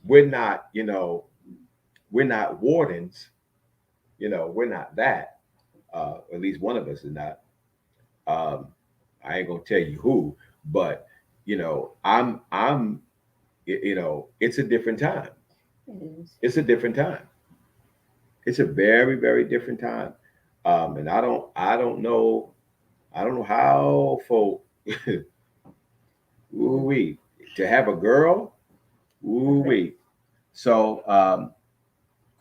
S4: We're not, we're not wardens. We're not that. At least one of us is not. Um, I ain't gonna tell you who, but it's a different time.
S3: It is.
S4: It's a different time. It's a very, very different time. And I don't know how folk, ooh wee, to have a girl, ooh wee. So,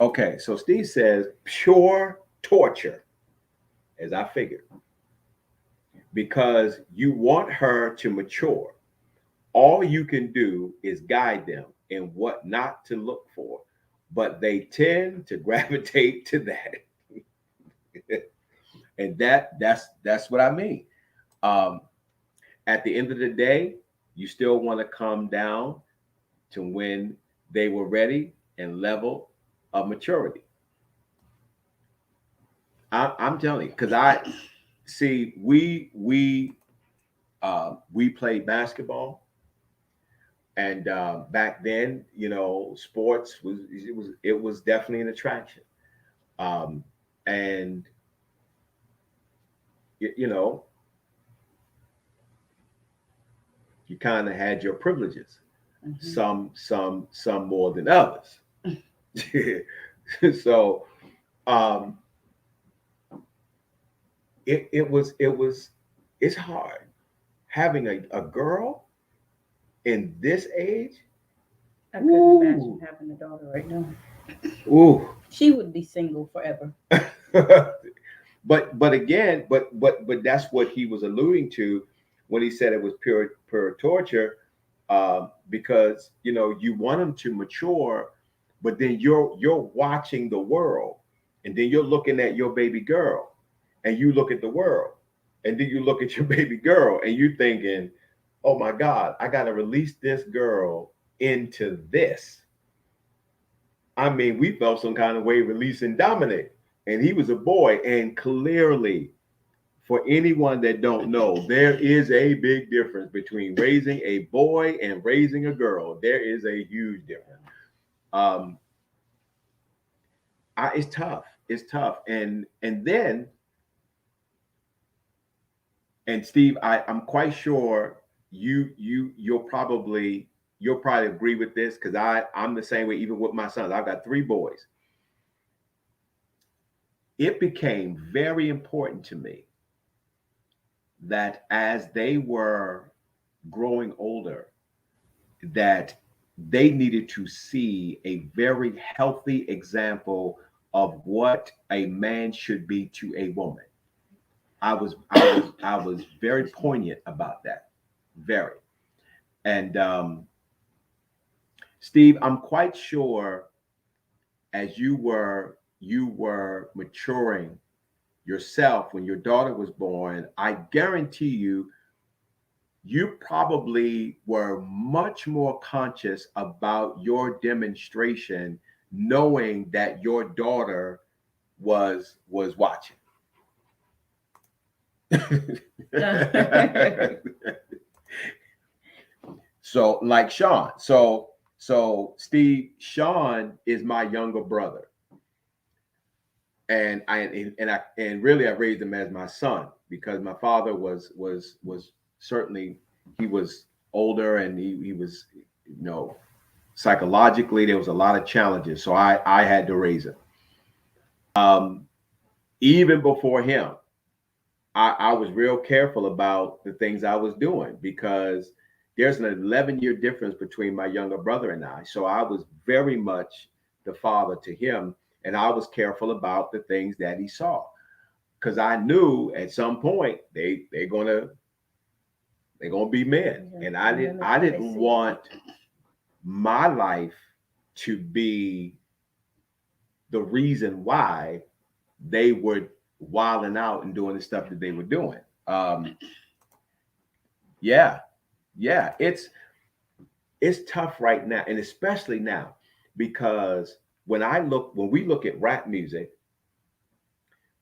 S4: okay, so Steve says pure torture, as I figured, because you want her to mature. All you can do is guide them in what not to look for, but they tend to gravitate to that. And that's what I mean. Um, at the end of the day, you still want to come down to when they were ready and level of maturity. I'm telling you, because I see we played basketball, and back then, sports was definitely an attraction, um, and you know you kind of had your privileges, some more than others. So um, it's hard having a girl in this age.
S3: I couldn't imagine having a daughter right now.
S4: Ooh.
S3: She would be single forever.
S4: But again, but that's what he was alluding to when he said it was pure torture, because you want them to mature, but then you're watching the world, and then you're looking at your baby girl, and you look at the world, and then you look at your baby girl, and you thinking, oh my God, I got to release this girl into this. I mean, we felt some kind of way releasing Dominic, and he was a boy. And clearly, for anyone that don't know, there is a big difference between raising a boy and raising a girl. There is a huge difference. Um, it's tough. It's tough. And then, and Steve, I'm quite sure you'll probably agree with this, because I'm the same way. Even with my sons, I've got 3 boys. It became very important to me that as they were growing older, that they needed to see a very healthy example of what a man should be to a woman. I was very poignant about that. Very. And Steve, I'm quite sure as you were maturing yourself when your daughter was born, I guarantee you probably were much more conscious about your demonstration, knowing that your daughter was watching. So like Sean. So Steve, Sean is my younger brother. And really I raised him as my son, because my father was certainly, he was older, and he was, psychologically there was a lot of challenges, so I had to raise him. Even before him, I was real careful about the things I was doing, because there's an 11-year difference between my younger brother and I. So I was very much the father to him, and I was careful about the things that he saw, because I knew at some point they're gonna be men, and I didn't want my life to be the reason why they were wilding out and doing the stuff that they were doing. Yeah, it's tough right now, and especially now, because when we look at rap music,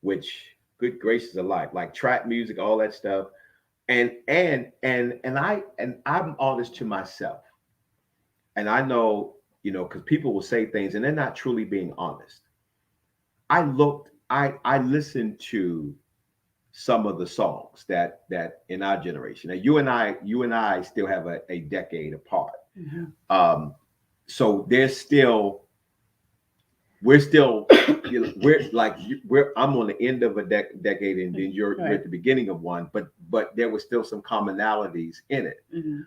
S4: which good gracious alive, like trap music, all that stuff, and I'm honest to myself, and I know, because people will say things and they're not truly being honest. I listened to some of the songs that in our generation. Now you and I still have a decade apart.
S3: Mm-hmm.
S4: So we're still I'm on the end of a decade, and then you're at the beginning of one, but there was still some commonalities in it.
S3: Mm-hmm.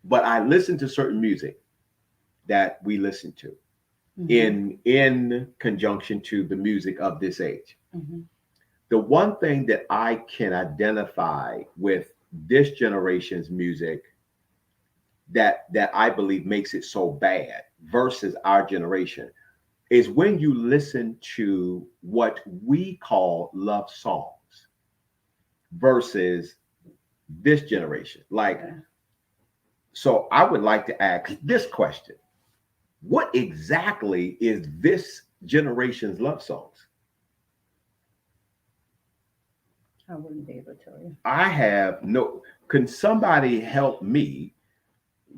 S4: But I listened to certain music that we listen to in conjunction to the music of this age.
S3: Mm-hmm.
S4: The one thing that I can identify with this generation's music that I believe makes it so bad versus our generation is when you listen to what we call love songs versus this generation. So I would like to ask this question. What exactly is this generation's love songs?
S3: I wouldn't be able to tell you.
S4: I have no. Can somebody help me?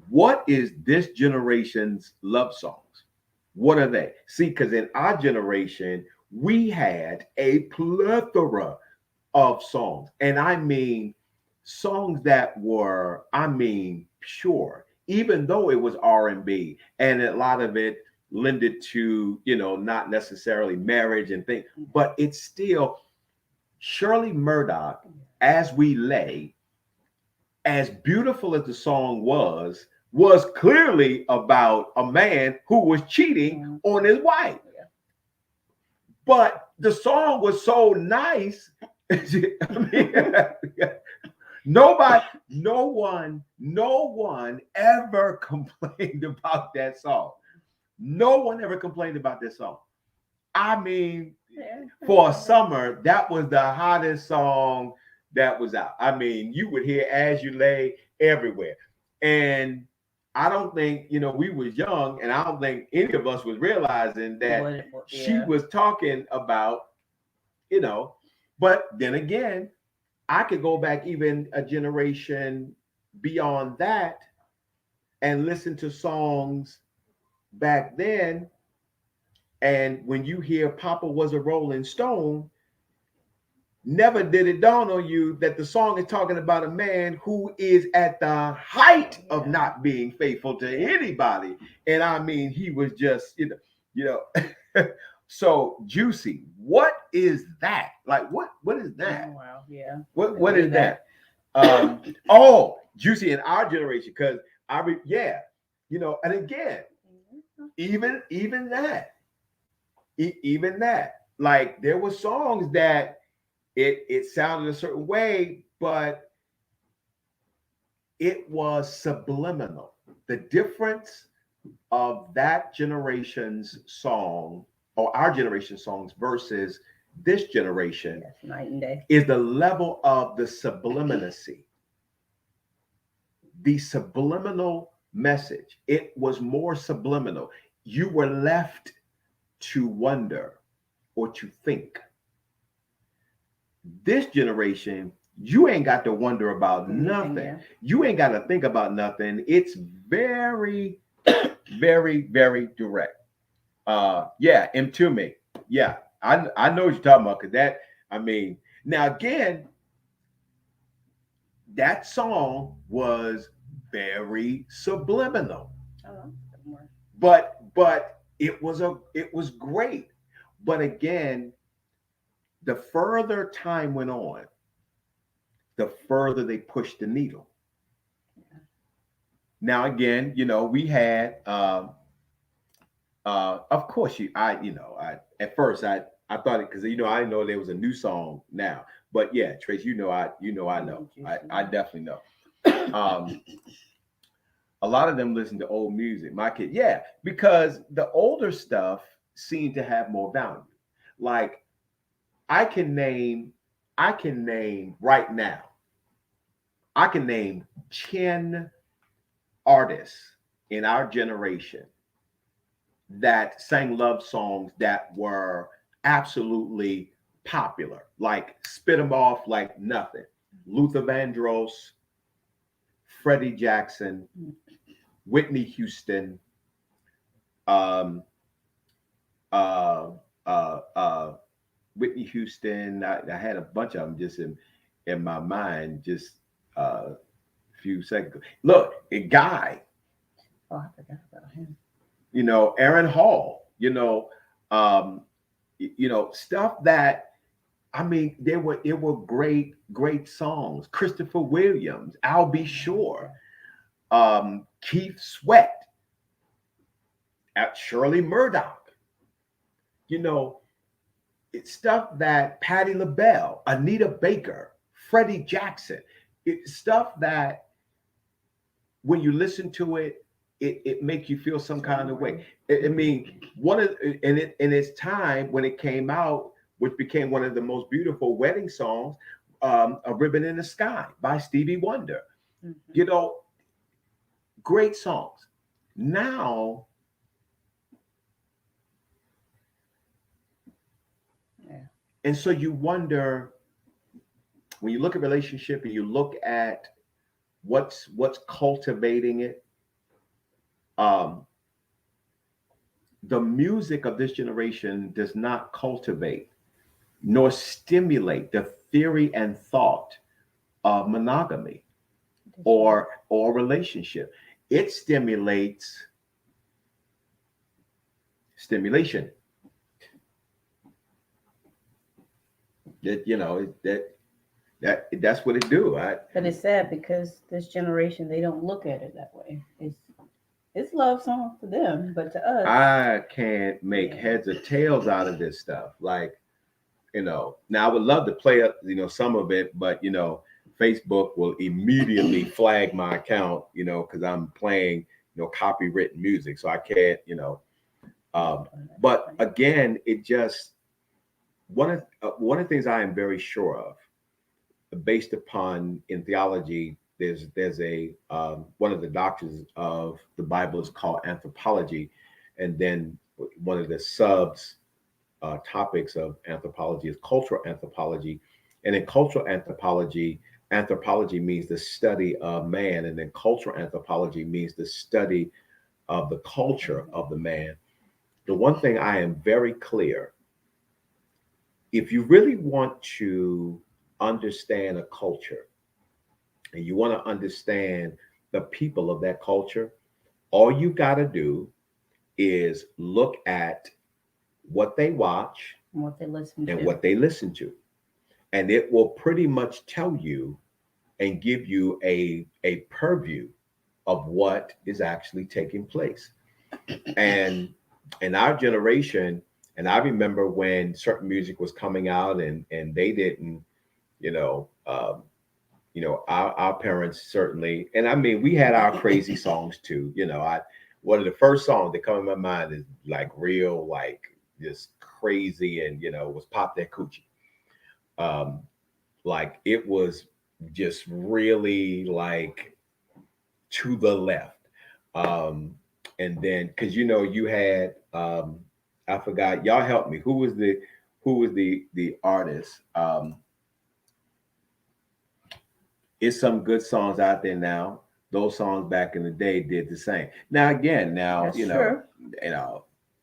S4: What is this generation's love songs? What are they? See, because in our generation, we had a plethora of songs. And I mean, songs that were, pure, even though it was R&B, and a lot of it lended to, not necessarily marriage and things, but it's still Shirley Murdoch, As We Lay, as beautiful as the song was clearly about a man who was cheating on his wife. But the song was so nice. No one ever complained about that song. No one ever complained about this song. I mean, for a summer, that was the hottest song that was out. I mean, you would hear As You Lay everywhere. And I don't think, we was young, and I don't think any of us was realizing that she was talking about, but then again, I could go back even a generation beyond that and listen to songs back then. And when you hear Papa Was a Rolling Stone, never did it dawn on you that the song is talking about a man who is at the height of not being faithful to anybody. And I mean, he was just, So Juicy, what is that? Like, what is that?
S3: Oh, wow, yeah.
S4: What is that? Juicy in our generation, because and again, even that, like, there were songs that it sounded a certain way, but it was subliminal. The difference of that generation's song, or our generation's songs, versus this generation,
S3: night and day,
S4: is the level of the subliminacy. The subliminal message. It was more subliminal. You were left to wonder or to think. This generation, you ain't got to wonder about nothing. Yeah. You ain't got to think about nothing. It's very, very, very direct. To me. Yeah, I know what you're talking about, because that, now again, that song was very subliminal. But it was great. But again, the further time went on, the further they pushed the needle. Now again, we had of course at first I thought it, because I didn't know there was a new song now. But yeah, Trace, I know. I definitely know. A lot of them listen to old music. My kid, yeah, because the older stuff seemed to have more value. Like I can name, I can name right now, I can name 10 artists in our generation that sang love songs that were absolutely popular, like spit them off like nothing. Luther Vandross, Freddie Jackson, Whitney Houston, um, uh, uh, uh, Whitney Houston. I had a bunch of them just in my mind just a few seconds ago. Look, a guy,
S3: Oh, I forgot about him.
S4: Aaron Hall, stuff that I mean, it were great songs. Christopher Williams, I'll Be Sure, Keith Sweat, at Shirley Murdoch, it's stuff that Patti LaBelle, Anita Baker, Freddie Jackson, it's stuff that when you listen to it, it makes you feel some kind of way. I mean, in its time when it came out, which became one of the most beautiful wedding songs, "A Ribbon in the Sky" by Stevie Wonder. Mm-hmm. Great songs. Now, and so you wonder when you look at relationship and you look at what's cultivating it. The music of this generation does not cultivate nor stimulate the theory and thought of monogamy or relationship. It stimulates stimulation. That's what it do.
S3: But it's sad because this generation, they don't look at it that way. It's love song to them, but to us,
S4: I can't make heads or tails out of this stuff. Like, now I would love to play up, some of it, but Facebook will immediately flag my account, because I'm playing, copywritten music, so I can't, But again, it just one of the things I am very sure of, based upon in theology, there's a one of the doctrines of the Bible is called anthropology, and then one of the topics of anthropology is cultural anthropology, and in cultural anthropology, anthropology means the study of man, and then cultural anthropology means the study of the culture of the man. The one thing I am very clear, if you really want to understand a culture and you want to understand the people of that culture, all you got to do is look at what they watch
S3: and what
S4: they listen to. And it will pretty much tell you and give you a purview of what is actually taking place. And in our generation, and I remember when certain music was coming out and they didn't, our parents certainly, and I mean, we had our crazy songs too. One of the first songs that come in my mind is like real, like just crazy, and was Pop That Coochie. Like it was just really like to the left. And then because you had I forgot, y'all help me. Who was the artist? It's some good songs out there now. Those songs back in the day did the same. Now again,
S3: That's true.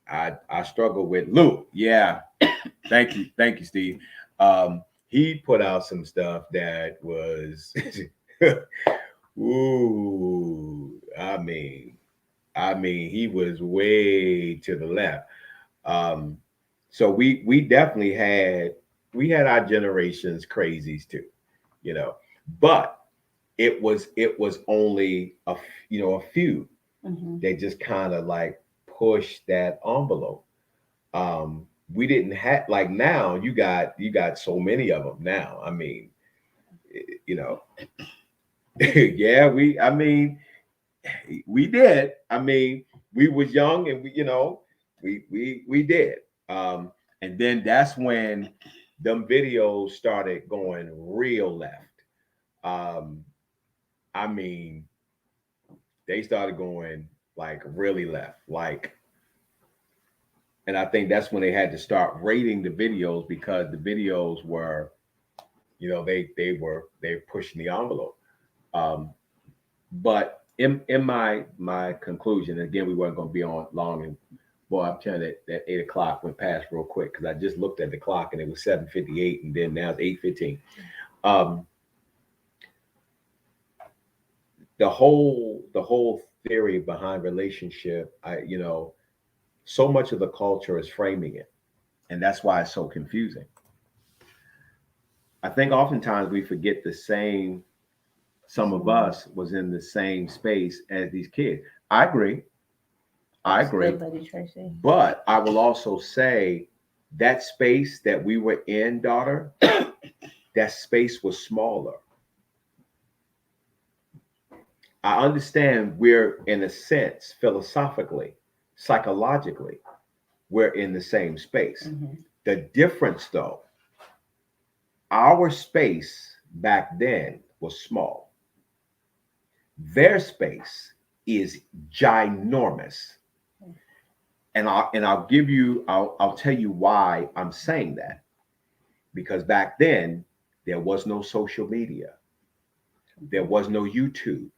S4: I struggle with Luke. Yeah. Thank you, Steve. He put out some stuff that was ooh, I mean, he was way to the left. So we definitely had our generation's crazies too, but it was only a few. Mm-hmm. They just kind of like pushed that envelope. We didn't have, like, now you got so many of them now. I mean, yeah, we did. I mean, we was young and we did. And then that's when them videos started going real left. Um, I mean, they started going like really left, like, and I think that's when they had to start rating the videos because the videos were, they pushing the envelope. Um, but in my conclusion, again, we weren't going to be on long, and boy, I'm telling you that 8 o'clock went past real quick because I just looked at the clock and it was 7:58, and then now it's 8:15. Um, the whole theory behind relationship, so much of the culture is framing it, and that's why it's so confusing. I think oftentimes we forget some of us was in the same space as these kids. I agree. But I will also say that space that we were in, daughter, that space was smaller. I understand we're, in a sense, philosophically, psychologically, we're in the same space. Mm-hmm. The difference, though, our space back then was small. Their space is ginormous. And I'll tell you why I'm saying that. Because back then, there was no social media. There was no YouTube.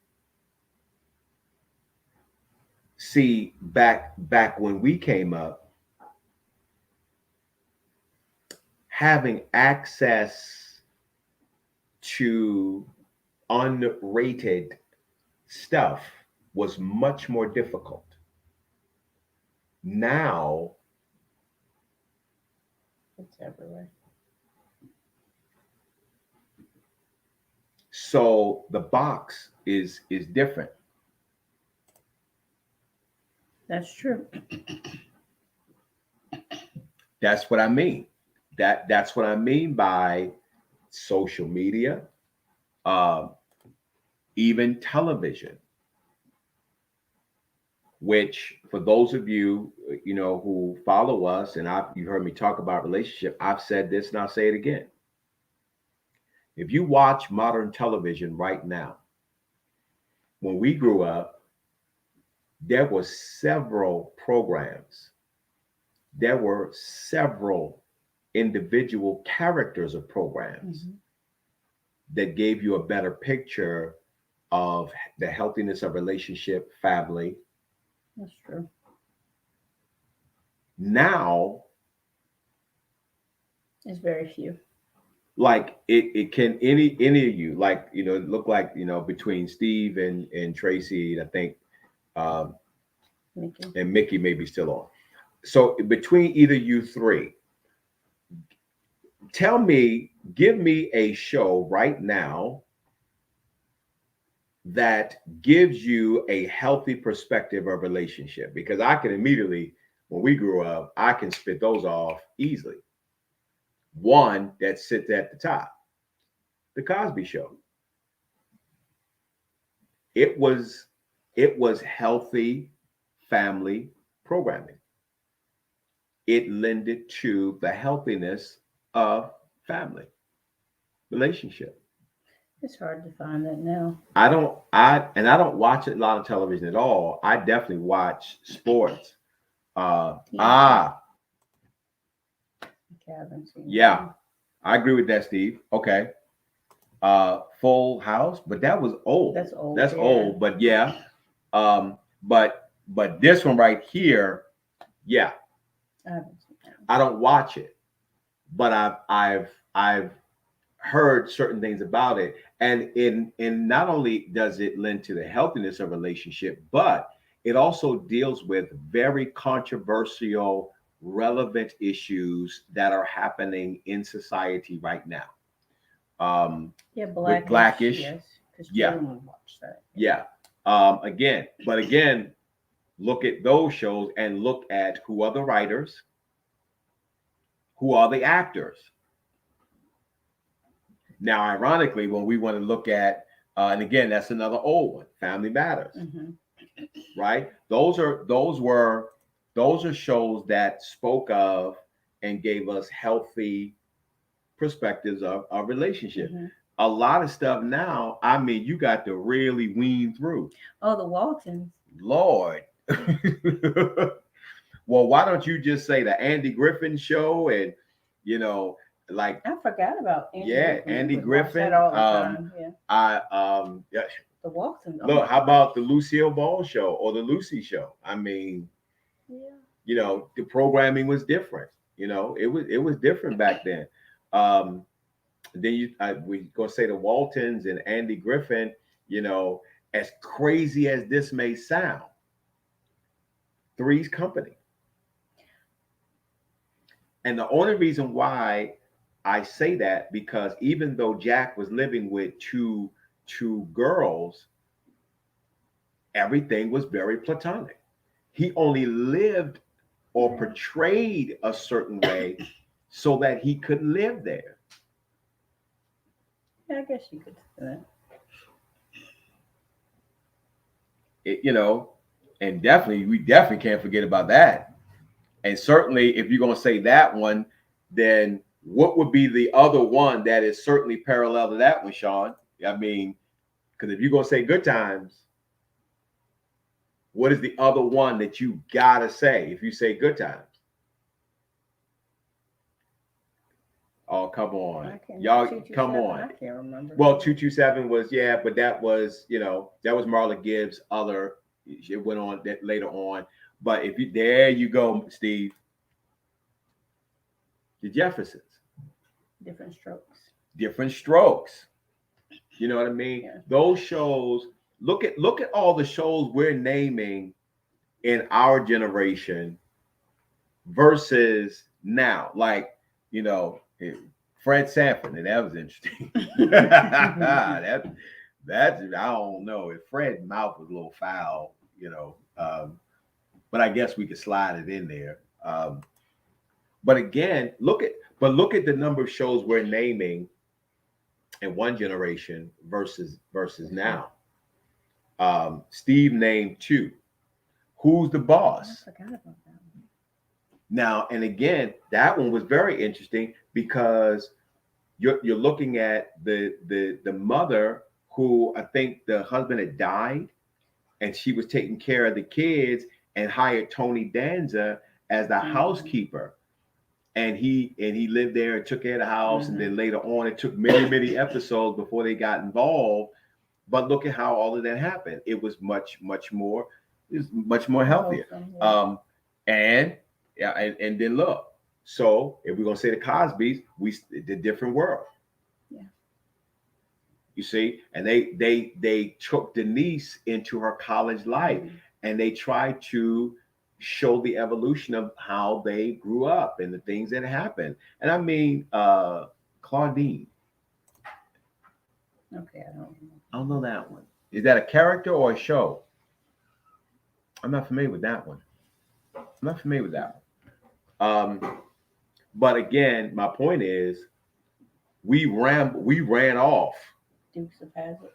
S4: See, back when we came up, having access to unrated stuff was much more difficult. Now
S3: it's everywhere.
S4: So the box is different.
S3: That's true.
S4: That's what I mean. That's what I mean by social media, even television. Which, for those of you who follow us, and you heard me talk about relationship, I've said this and I'll say it again. If you watch modern television right now, when we grew up, there were several programs. There were several individual characters of programs that gave you a better picture of the healthiness of relationship, family.
S3: That's true.
S4: Now,
S3: it's very few.
S4: Like it can any of you, like, it look like, between Steve and Tracy, I think,
S3: Mickey.
S4: and Mickey may be still on. So between either you three, give me a show right now that gives you a healthy perspective of relationship, because I can immediately, when we grew up, I can spit those off easily. One that sits at the top, The Cosby Show. It was healthy family programming. It lended to the healthiness of family relationship.
S3: It's hard to find that now.
S4: I don't watch a lot of television at all. I definitely watch sports. Yeah, I agree with that, Steve. Okay. Full House, but that was old.
S3: That's old.
S4: That's old, but yeah. But this one right here, yeah. I don't watch it, but I've heard certain things about it, and in not only does it lend to the healthiness of relationship, but it also deals with very controversial, relevant issues that are happening in society right now. Blackish.
S3: Yes,
S4: yeah.
S3: Watch that.
S4: Yeah. Again, look at those shows and look at who are the writers, who are the actors. Now, ironically, when we want to look at And again, that's another old one, Family Matters. Right? Those are shows that spoke of and gave us healthy perspectives of relationship. A lot of stuff now, I mean, you got to really wean through.
S3: Oh, the Waltons.
S4: Lord. Well, why don't you just say the Andy Griffin show and, like
S3: I forgot about Andy Griffin.
S4: Andy Griffin.
S3: All the time.
S4: Yeah.
S3: The Waltons.
S4: Look, how about the Lucille Ball show or the Lucy show? I mean, the programming was different. It was different back then. Then we gonna say the Waltons and Andy Griffin. As crazy as this may sound, Three's Company. And the only reason why I say that, because even though Jack was living with two girls, everything was very platonic. He only lived or portrayed a certain way so that he could live there.
S3: Yeah, I guess you could say
S4: that. And we definitely can't forget about that. And certainly, if you're going to say that one, then what would be the other one that is certainly parallel to that one, Sean? I mean, because if you're going to say Good Times, what is the other one that you got to say if you say Good Times? Oh, come on. Y'all, come on.
S3: I can't remember.
S4: Well, 227 was, but that was, that was Marla Gibbs' other. It went on that later on. But there you go, Steve. The Jeffersons.
S3: Different strokes.
S4: Different strokes. You know what I mean? Yeah. Those shows, look at all the shows we're naming in our generation versus now. Like, Fred Sanford, and that was interesting. That's I don't know. If Fred's mouth was a little foul, but I guess we could slide it in there. But again, look at the number of shows we're naming in one generation versus now. Steve named 2. Who's the Boss?
S3: I forgot about that one.
S4: Now, and again, that one was very interesting because you're looking at the mother who, I think the husband had died, and she was taking care of the kids and hired Tony Danza as the housekeeper. And he lived there and took care of the house. And then later on, it took many episodes before they got involved. But look at how all of that happened. It was much more healthier. And then look. So if we're gonna say the Cosbys, the different world.
S3: Yeah.
S4: You see, and they took Denise into her college life, and they tried to show the evolution of how they grew up and the things that happened. And I mean, Claudine.
S3: Okay, I
S4: don't know that one. Is that a character or a show? I'm not familiar with that one. But again, my point is, we ran off.
S3: Dukes of Hazzard.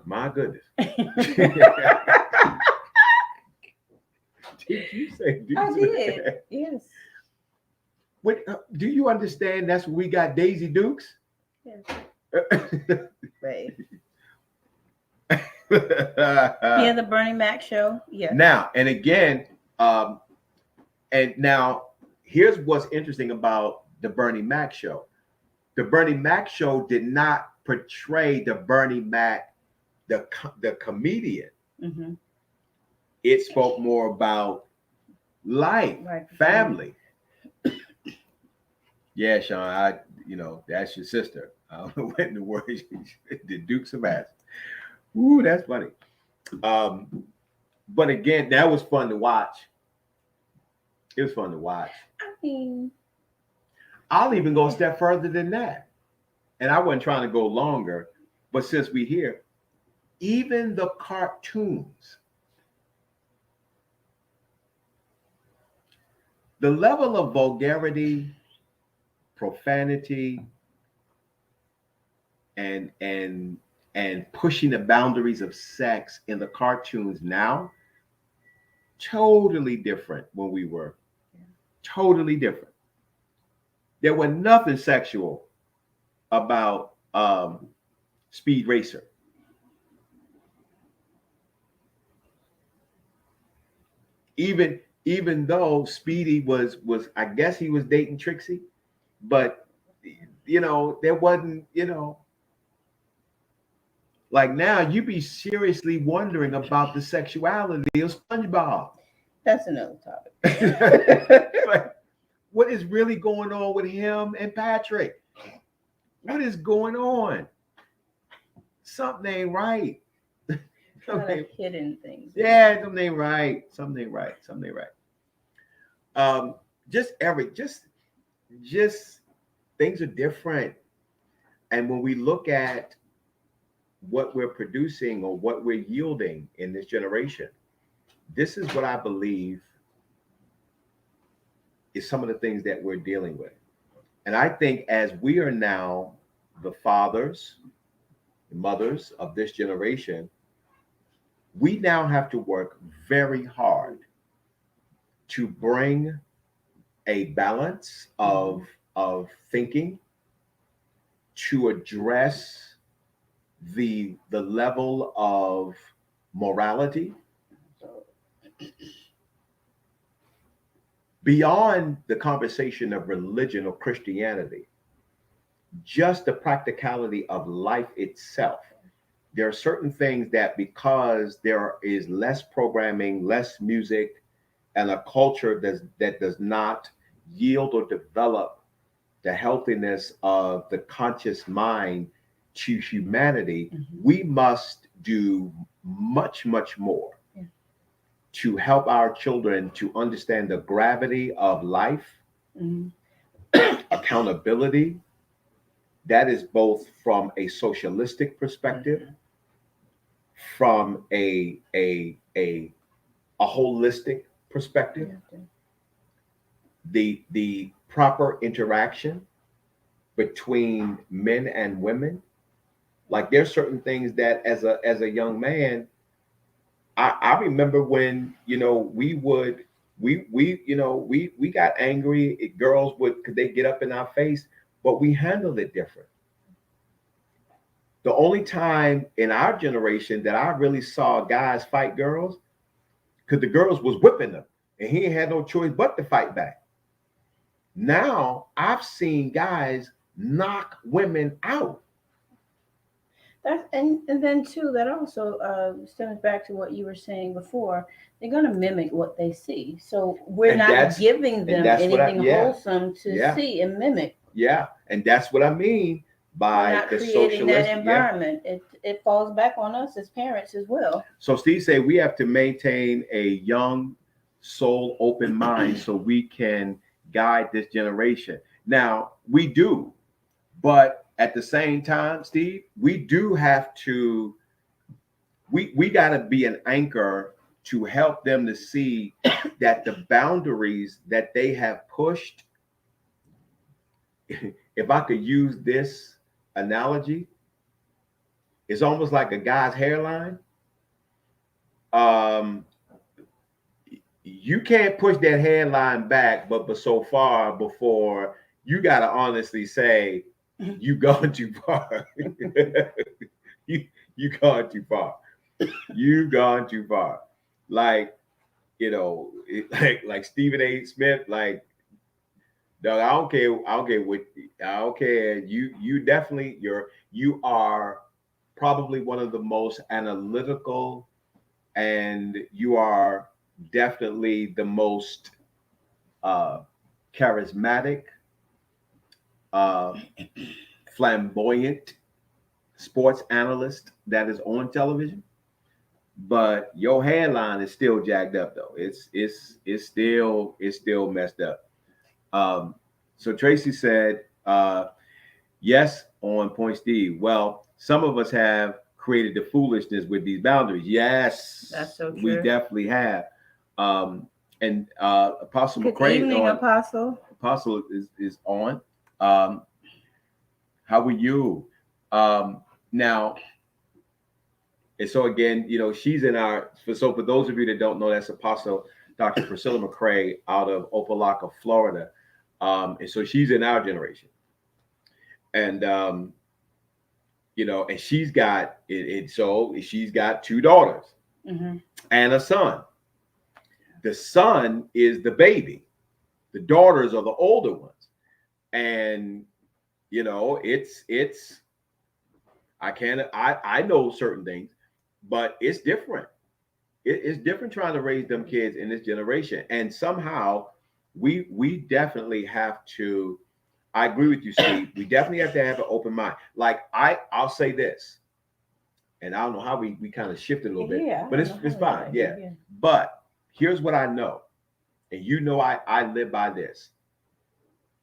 S4: My goodness. Did you say Dukes?
S3: I did. Yes.
S4: What, do you understand? That's what we got, Daisy Dukes.
S3: Yes.
S4: Right.
S3: Yeah, the Bernie Mac show. Yeah.
S4: Now, and again, and now here's what's interesting about the Bernie Mac show. The Bernie Mac show did not portray the Bernie Mac, the comedian.
S3: Mm-hmm.
S4: It spoke more about life, family. Yeah, Sean, that's your sister. I don't know what in the world the Dukes of Hazzard. Ooh, that's funny. But again, that was fun to watch. It was fun to watch.
S3: I mean,
S4: I'll even go a step further than that. And I wasn't trying to go longer, but since we're here, even the cartoons, the level of vulgarity, profanity, and and pushing the boundaries of sex in the cartoons now, totally different when we were. Totally different. There was nothing sexual about Speed Racer. Even though Speedy was I guess he was dating Trixie, but there wasn't, like now you be seriously wondering about the sexuality of SpongeBob.
S3: That's another topic.
S4: Like, what is really going on with him and Patrick? What is going on? Something ain't right.
S3: Hidden things.
S4: Yeah, something ain't right. Something ain't right. Something ain't right. Just things are different. And when we look at what we're producing or what we're yielding in this generation, this is what I believe is some of the things that we're dealing with. And I think as we are now the fathers, the mothers of this generation, we now have to work very hard to bring a balance of thinking to address the level of morality beyond the conversation of religion or Christianity, just the practicality of life itself. There are certain things that, because there is less programming, less music, and a culture that does not yield or develop the healthiness of the conscious mind to humanity, we must do much, much more to help our children to understand the gravity of life, accountability. That is both from a socialistic perspective, from a holistic perspective, the proper interaction between men and women. Like there's certain things that as a young man, I remember when we got angry. Girls could they get up in our face, but we handled it different. The only time in our generation that I really saw guys fight girls, because the girls was whipping them, and he ain't had no choice but to fight back. Now I've seen guys knock women out.
S3: And then too, that also stems back to what you were saying before. They're going to mimic what they see, so we're not giving them anything wholesome to see and mimic.
S4: Yeah, and that's what I mean by
S3: not
S4: the
S3: creating
S4: socialist
S3: that environment. It falls back on us as parents as well.
S4: So Steve say we have to maintain a young soul, open mind, so we can guide this generation. Now we do, but at the same time, Steve, we do have to. We got to be an anchor to help them to see that the boundaries that they have pushed. If I could use this analogy, it's almost like a guy's hairline. You can't push that hairline back, but so far before you got to honestly say you've gone too far. you gone too far. You've gone too far. Like like Stephen A. Smith, like. Doug, I don't care what. I don't care. You definitely you are probably one of the most analytical, and you are definitely the most charismatic, flamboyant sports analyst that is on television. But your hairline is still jacked up though. It's still messed up. So Tracy said, yes, on point, Steve. Well, some of us have created the foolishness with these boundaries. Yes,
S3: that's so true.
S4: We definitely have. And Apostle
S3: Good
S4: McCray,
S3: evening, Apostle.
S4: Apostle is on. How are you? Now, And so again, she's in our. So for those of you that don't know, that's Apostle Dr. Priscilla McCray out of Opelika, Florida, and so she's in our generation, and and she's got it. So she's got two daughters and a son. The son is the baby. The daughters are the older ones, and it's. I know certain things, but it's different. It's different trying to raise them kids in this generation, and somehow we definitely have to. I agree with you, Steve. We definitely have to have an open mind. Like I'll say this, and I don't know how we kind of shifted a little bit, but it's fine. Yeah. But here's what I know, and I live by this,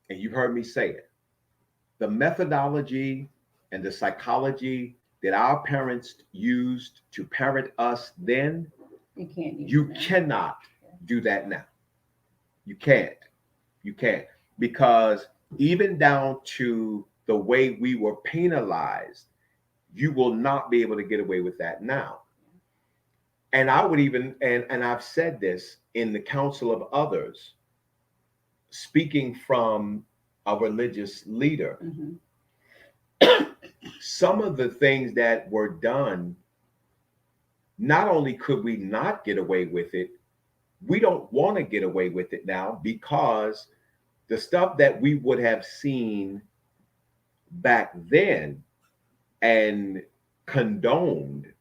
S4: and you've heard me say it. The methodology and the psychology that our parents used to parent us then, you cannot do that now. You can't. Because even down to the way we were penalized, you will not be able to get away with that now. And I would even, and I've said this in the council of others, speaking from a religious leader, some of the things that were done, not only could we not get away with it, we don't want to get away with it now, because the stuff that we would have seen back then and condoned,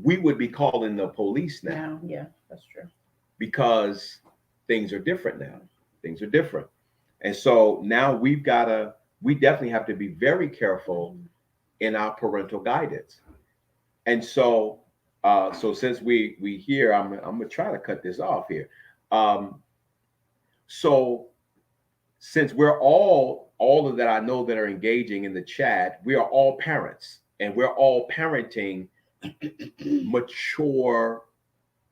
S4: we would be calling the police now.
S3: Yeah, that's true.
S4: Because things are different now. Things are different. And so now we definitely have to be very careful in our parental guidance. And so since we here, I'm gonna try to cut this off here. So since we're all of that I know that are engaging in the chat, we are all parents, and we're all parenting mature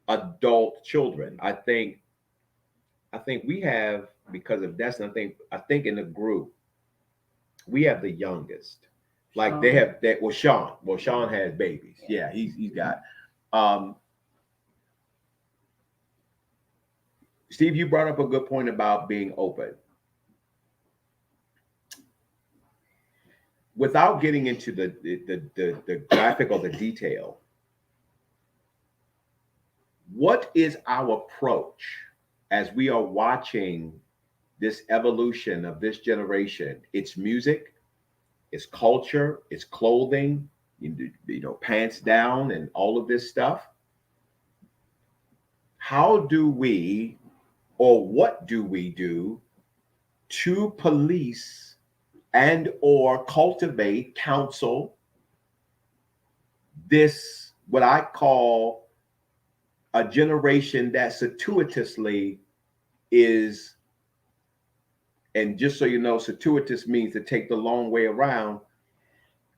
S4: adult children. I think we have, because of Destiny, I think in the group we have the youngest. Like Sean. They have that. Well, Sean has babies. Yeah, he's got. Steve, you brought up a good point about being open. Without getting into the graphic or the detail, what is our approach as we are watching this evolution of this generation? It's music, it's culture, it's clothing, pants down and all of this stuff. How do we, or what do we do to police and or cultivate, counsel this, what I call a generation that circuitously is, and just so you know, circuitous means to take the long way around.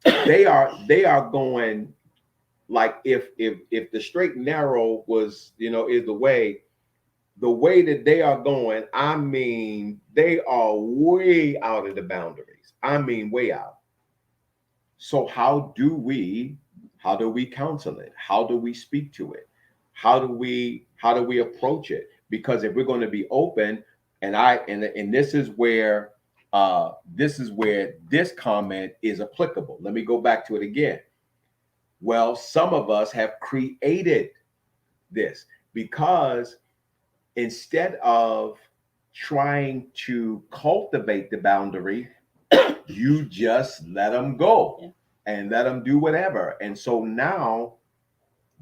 S4: They are going, like if the straight and narrow was, is the way that they are going, I mean, they are way out of the boundaries. I mean, way out. So how do we counsel it? How do we speak to it? How do we approach it? Because if we're going to be open, and this is where this comment is applicable. Let me go back to it again. Well, some of us have created this because instead of trying to cultivate the boundary, you just let them go and let them do whatever. And so now,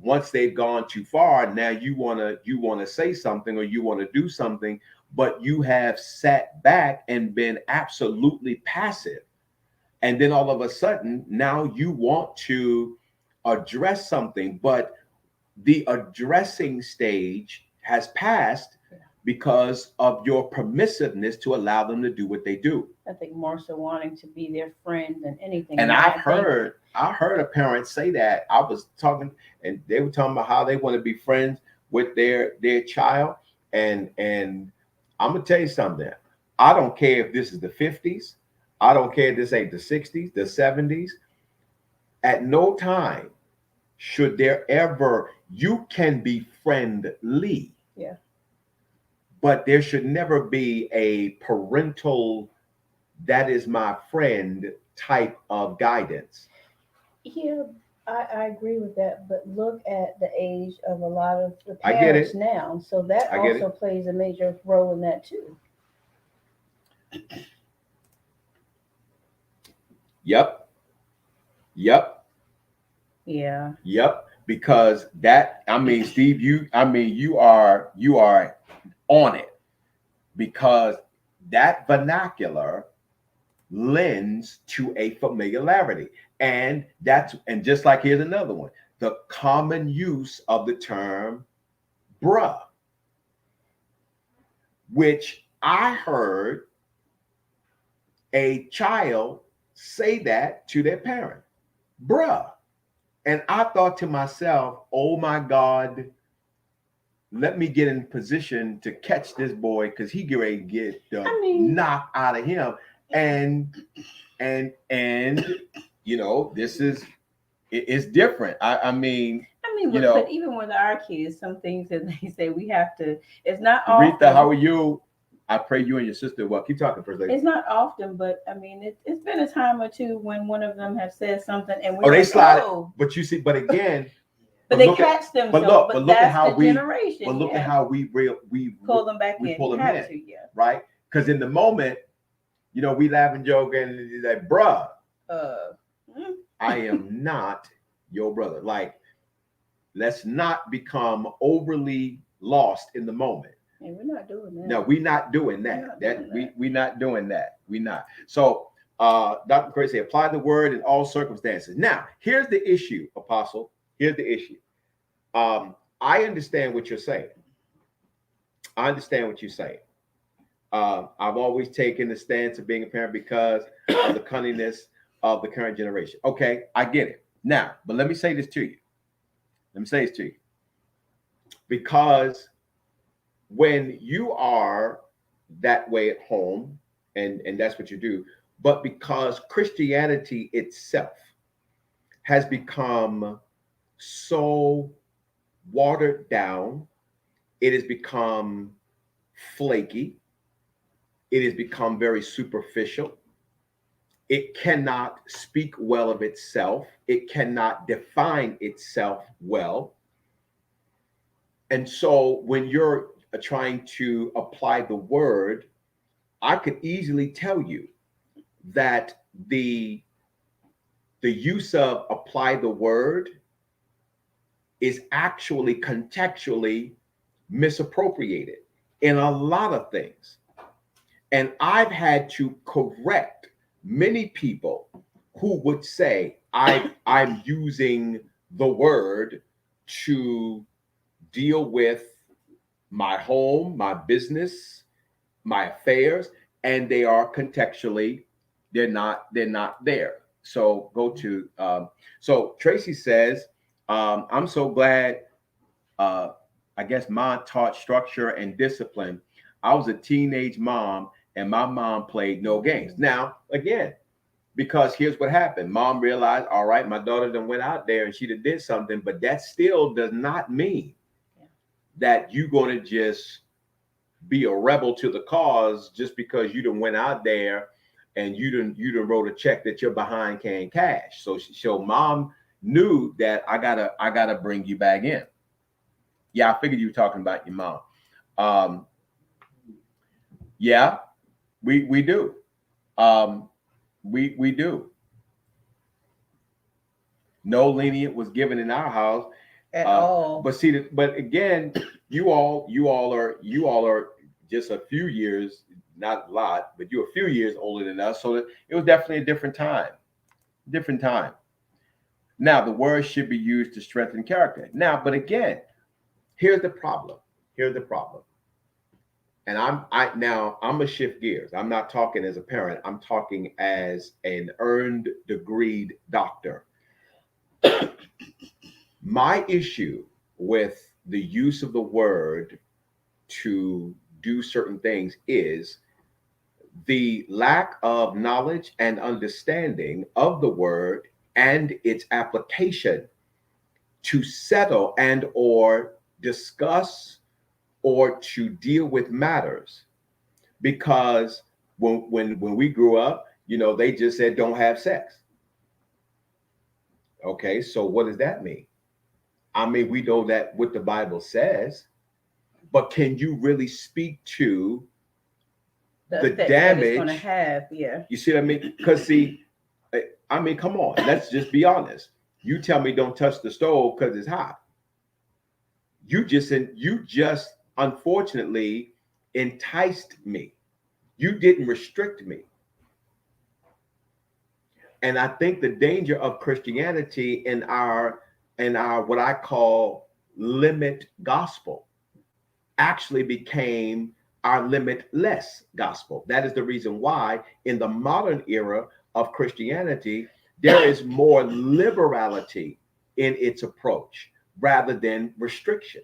S4: once they've gone too far, now you want to say something or you want to do something, but you have sat back and been absolutely passive. And then all of a sudden, now you want to address something, but the addressing stage has passed because of your permissiveness to allow them to do what they do.
S3: I think more so wanting to be their friend than anything.
S4: And I heard a parent say that. I was talking, and they were talking about how they want to be friends with their child. And I'm gonna tell you something. I don't care if this is the 50s. I don't care if this ain't the 60s, the 70s. At no time should there ever, you can be friendly.
S3: Yeah.
S4: But there should never be a parental, that is my friend type of guidance.
S3: Yeah, I agree with that, but look at the age of a lot of the
S4: I get
S3: parents
S4: it.
S3: now. So that
S4: I get
S3: also
S4: it.
S3: plays a major role in that too.
S4: Yep. Yep.
S3: Yeah.
S4: Yep. Because that, I mean, Steve, you are on it, because that vernacular lends to a familiarity. And just like, here's another one, the common use of the term bruh, which I heard a child say that to their parent, bruh. And I thought to myself, oh my God, let me get in position to catch this boy, because he get ready to get the knock out of him. And you know, this is, it's different. I mean,
S3: but even with our kids, some things that they say we have to, it's not
S4: Rita,
S3: often.
S4: how are you? I pray you and your sister well. Keep talking, First Lady.
S3: It's not often, but I mean, it's been a time or two when one of them have said something and
S4: they slide it. But you see, but again,
S3: but they catch them.
S4: But look at how we
S3: generation.
S4: But look at how we
S3: pull them back in.
S4: We pull them in,
S3: yeah.
S4: Right? Because in the moment, you know, we laugh and joke and he's like, bruh, I am not your brother. Like, let's not become overly lost in the moment.
S3: And we're not doing that.
S4: No, we're not doing that. We're not doing that. We're not. So Dr. McCray said, apply the word in all circumstances. Now, here's the issue, Apostle. Here's the issue. I understand what you're saying. I understand what you're saying. I've always taken the stance of being a parent because of the cunningness of the current generation. Okay, I get it. Now, but let me say this to you. Because when you are that way at home, and that's what you do, but because Christianity itself has become so watered down, it has become flaky, it has become very superficial, it cannot speak well of itself, it cannot define itself well. And so when you're trying to apply the word, I could easily tell you that the use of apply the word is actually contextually misappropriated in a lot of things. And I've had to correct many people who would say, I'm using the word to deal with my home, my business, my affairs, and they are contextually, they're not there. So go to, so Tracy says, I'm so glad, I guess mom taught structure and discipline. I was a teenage mom and my mom played no games. Now, again, because here's what happened. Mom realized, all right, my daughter done went out there and she did something, but that still does not mean that you're going to just be a rebel to the cause just because you done went out there and you done wrote a check that you're behind can't cash. So mom knew that I gotta bring you back in. Yeah, I figured you were talking about your mom. Yeah, we do. We do. No lenient was given in our house
S3: at all.
S4: But again, you all are just a few years, not a lot, but you're a few years older than us. So it was definitely a different time. Now, the word should be used to strengthen character. Now, but again, here's the problem. And I'm gonna shift gears. I'm not talking as a parent. I'm talking as an earned degreed doctor. My issue with the use of the word to do certain things is the lack of knowledge and understanding of the word and its application to settle and or discuss or to deal with matters, because when we grew up, they just said don't have sex. Okay, so what does that mean? I mean, we know that what the Bible says, but can you really speak to the damage
S3: that it's going to have? Yeah.
S4: You see what I mean? Because I mean, come on, let's just be honest. You tell me don't touch the stove because it's hot. You just unfortunately enticed me. You didn't restrict me. And I think the danger of Christianity in our what I call limit gospel actually became our limitless gospel. That is the reason why in the modern era of Christianity, there is more liberality in its approach rather than restriction.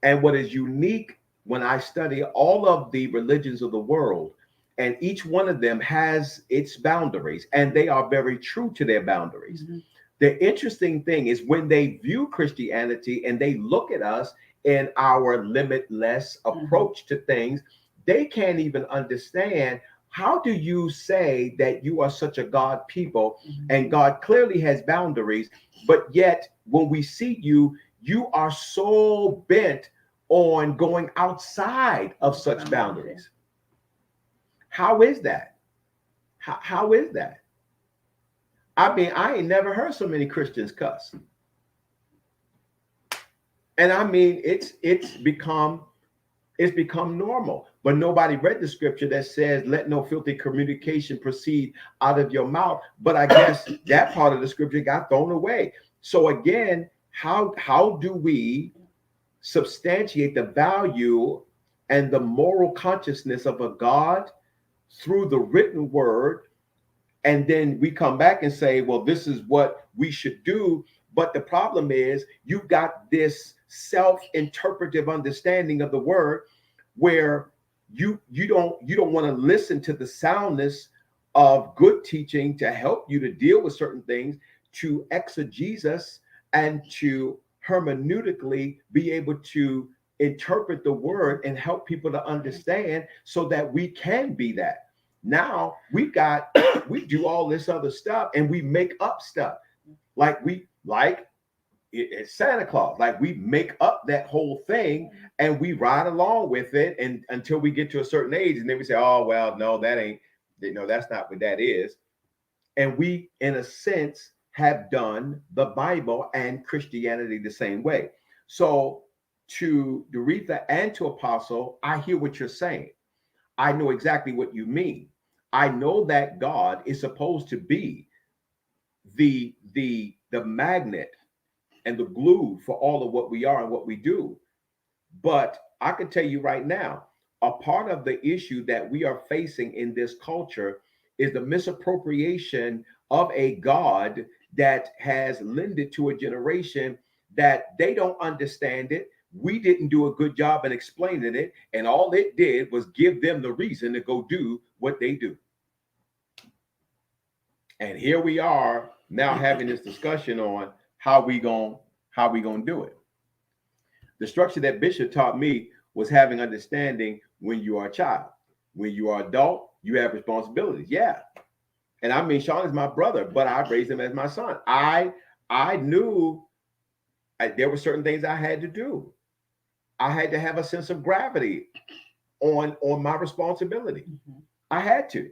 S4: And what is unique when I study all of the religions of the world, and each one of them has its boundaries, and they are very true to their boundaries. Mm-hmm. The interesting thing is when they view Christianity and they look at us in our limitless approach to things, they can't even understand, how do you say that you are such a God people and God clearly has boundaries, but yet when we see you, you are so bent on going outside of such boundaries. How is that? How is that? I mean, I ain't never heard so many Christians cuss. And I mean, it's become normal. But nobody read the scripture that says, let no filthy communication proceed out of your mouth. But I guess that part of the scripture got thrown away. So again, how do we substantiate the value and the moral consciousness of a God through the written word? And then we come back and say, well, this is what we should do. But the problem is you've got this self-interpretive understanding of the word where you don't want to listen to the soundness of good teaching to help you to deal with certain things, to exegesis and to hermeneutically be able to interpret the word and help people to understand so that we can be that. Now we do all this other stuff and we make up stuff it's Santa Claus. Like we make up that whole thing and we ride along with it and until we get to a certain age, and then we say, oh, well, no, that's not what that is. And we, in a sense, have done the Bible and Christianity the same way. So to Doretha and to Apostle, I hear what you're saying. I know exactly what you mean. I know that God is supposed to be the magnet and the glue for all of what we are and what we do. But I can tell you right now, a part of the issue that we are facing in this culture is the misappropriation of a God that has lended to a generation that they don't understand it. We didn't do a good job in explaining it, and all it did was give them the reason to go do what they do. And here we are now having this discussion on how we gonna do it. The structure that Bishop taught me was having understanding when you are a child. When you are adult, you have responsibilities. Yeah. And I mean, Sean is my brother, but I raised him as my son. I knew there were certain things I had to do. I had to have a sense of gravity on my responsibility. I had to.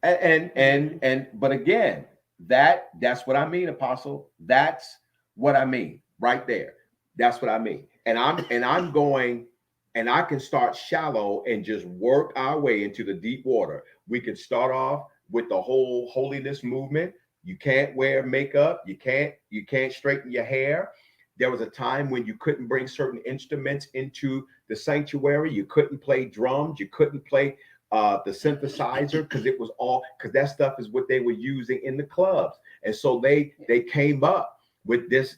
S4: But again, that's what I mean, Apostle. That's what I mean right there. That's what I mean. And I'm going, and I can start shallow and just work our way into the deep water. We can start off with the whole holiness movement. You can't wear makeup. You can't straighten your hair. There was a time when you couldn't bring certain instruments into the sanctuary. You couldn't play drums. You couldn't play the synthesizer because that stuff is what they were using in the clubs. And so they came up with this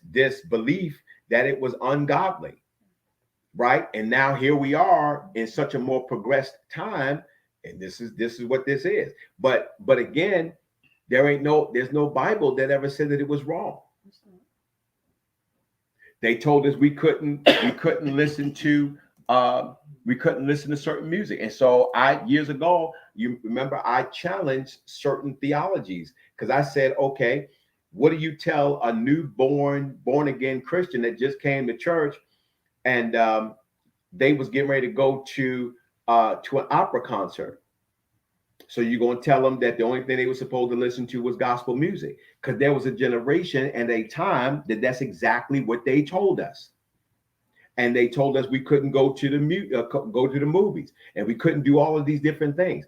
S4: belief that it was ungodly, right? And now here we are in such a more progressed time, and this is what this is. But again, There's no Bible that ever said that it was wrong. They told us we couldn't listen to certain music. And so years ago, you remember, I challenged certain theologies because I said, okay, what do you tell a newborn, born again Christian that just came to church and they was getting ready to go to an opera concert? So you're going to tell them that the only thing they were supposed to listen to was gospel music, because there was a generation and a time that's exactly what they told us. And they told us we couldn't go to the movies, and we couldn't do all of these different things.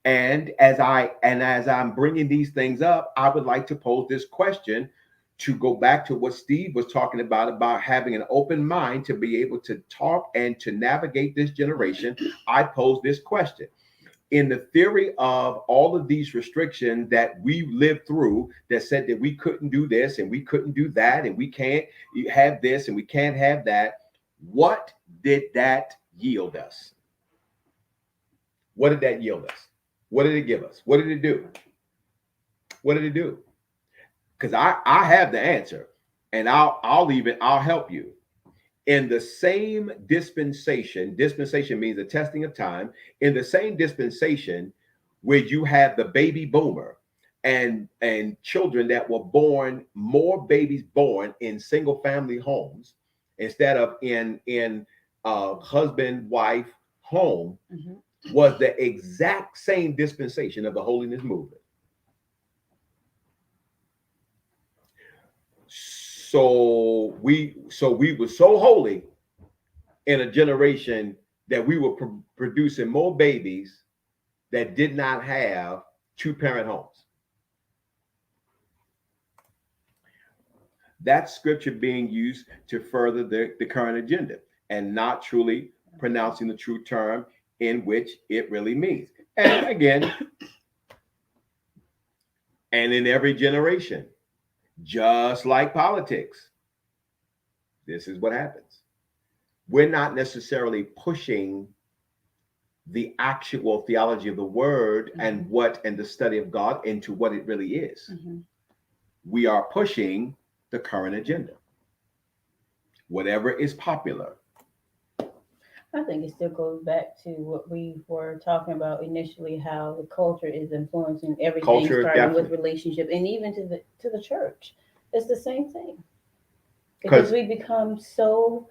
S4: And as I'm bringing these things up, I would like to pose this question to go back to what Steve was talking about having an open mind to be able to talk and to navigate this generation. I pose this question. In the theory of all of these restrictions that we lived through that said that we couldn't do this and we couldn't do that and we can't have this and we can't have that, what did that yield us? What did that yield us? What did it give us? What did it do? What did it do? Because I have the answer, and I'll help you. In the same dispensation means the testing of time, in the same dispensation where you have the baby boomer and children that were born, more babies born in single family homes instead of in husband wife home, was the exact same dispensation of the holiness movement. So we were so holy in a generation that we were producing more babies that did not have two-parent homes. That's scripture being used to further the current agenda and not truly pronouncing the true term in which it really means. And again, and in every generation, just like politics, this is what happens. We're not necessarily pushing the actual theology of the word and the study of God into what it really is. We are pushing the current agenda, whatever is popular.
S3: I think it still goes back to what we were talking about initially, how the culture is influencing everything, starting with relationship and even to the church. It's the same thing. Because we become so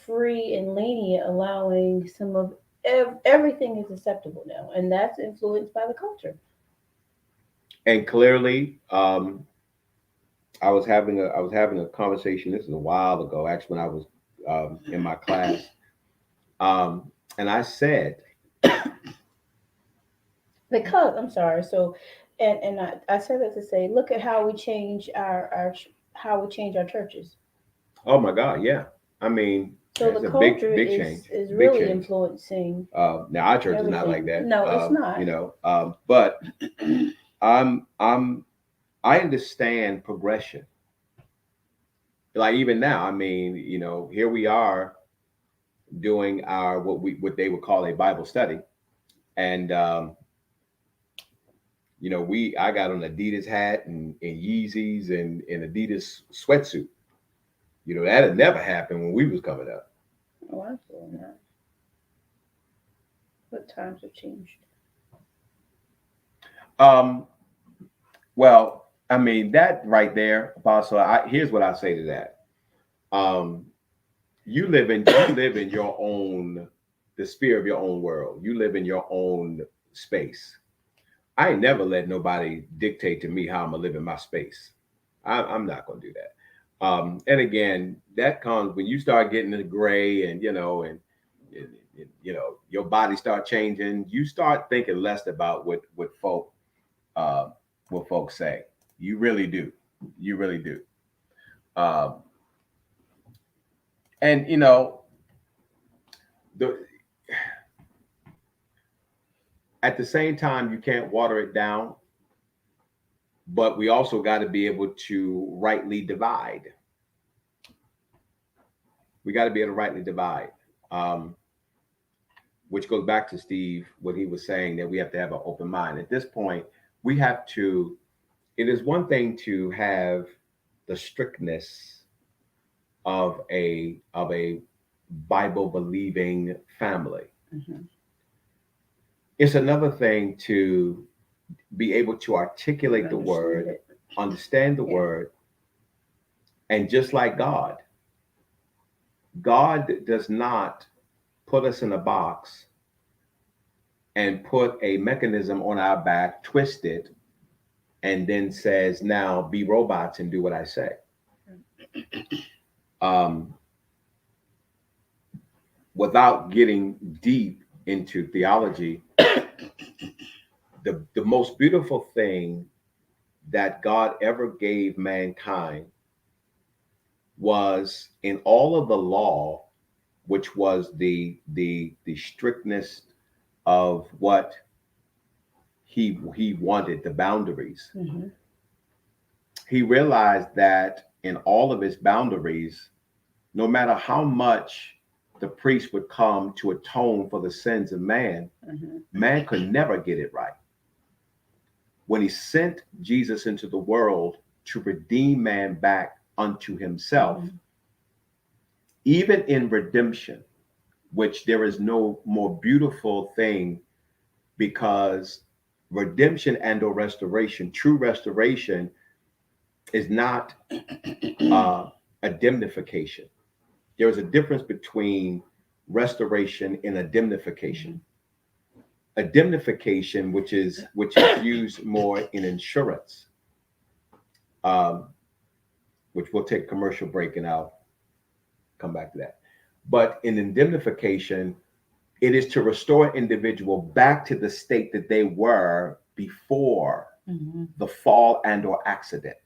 S3: free and lenient, allowing some of everything is acceptable now, and that's influenced by the culture.
S4: And clearly, I was having a conversation. This is a while ago, actually, when I was in my class. And I said,
S3: because I'm sorry. So, and I said that to say, look at how we change our churches.
S4: Oh my God, yeah. I mean,
S3: so the culture big change. Is really change. Influencing.
S4: Now our church everything. Is not like that.
S3: No, it's not.
S4: You know, but I understand progression. Like even now, I mean, you know, here we are doing our what they would call a Bible study, and you know, I got an Adidas hat and Yeezys and an Adidas sweatsuit. You know, that had never happened when we was coming up.
S3: Oh, absolutely not. What times have changed?
S4: Well, I mean, that right there, Apostle, here's what I say to that. You live in your own, the sphere of your own world. You live in your own space. I ain't never let nobody dictate to me how I'm gonna live in my space. I'm not gonna do that. And again, that comes when you start getting the gray and, you know, and you know, your body start changing. You start thinking less about what folks say. You really do. You really do. And you know, at the same time, you can't water it down, but we also got to be able to rightly divide. We got to be able to rightly divide, which goes back to Steve, what he was saying, that we have to have an open mind. At this point, we have to it is one thing to have the strictness of a Bible believing family.
S3: Mhm.
S4: It's another thing to be able to articulate the
S3: Understand
S4: word,
S3: it.
S4: understand the
S3: Yeah.
S4: word, and just like God does not put us in a box and put a mechanism on our back, twist it, and then says, now be robots and do what I say. Um, without getting deep into theology, the most beautiful thing that God ever gave mankind was in all of the law, which was the strictness of what he wanted, the boundaries.
S3: Mhm.
S4: He realized that in all of his boundaries, no matter how much the priest would come to atone for the sins of man,
S3: Mhm.
S4: man could never get it right. When he sent Jesus into the world to redeem man back unto himself,
S3: Mhm.
S4: even in redemption, which there is no more beautiful thing, because redemption and or restoration, true restoration, is not a indemnification. There is a difference between restoration and indemnification. Indemnification, which is used more in insurance, um, which we'll take a commercial break and I'll come back to that. But in indemnification, it is to restore an individual back to the state that they were before
S3: Mhm.
S4: the fall and or accident.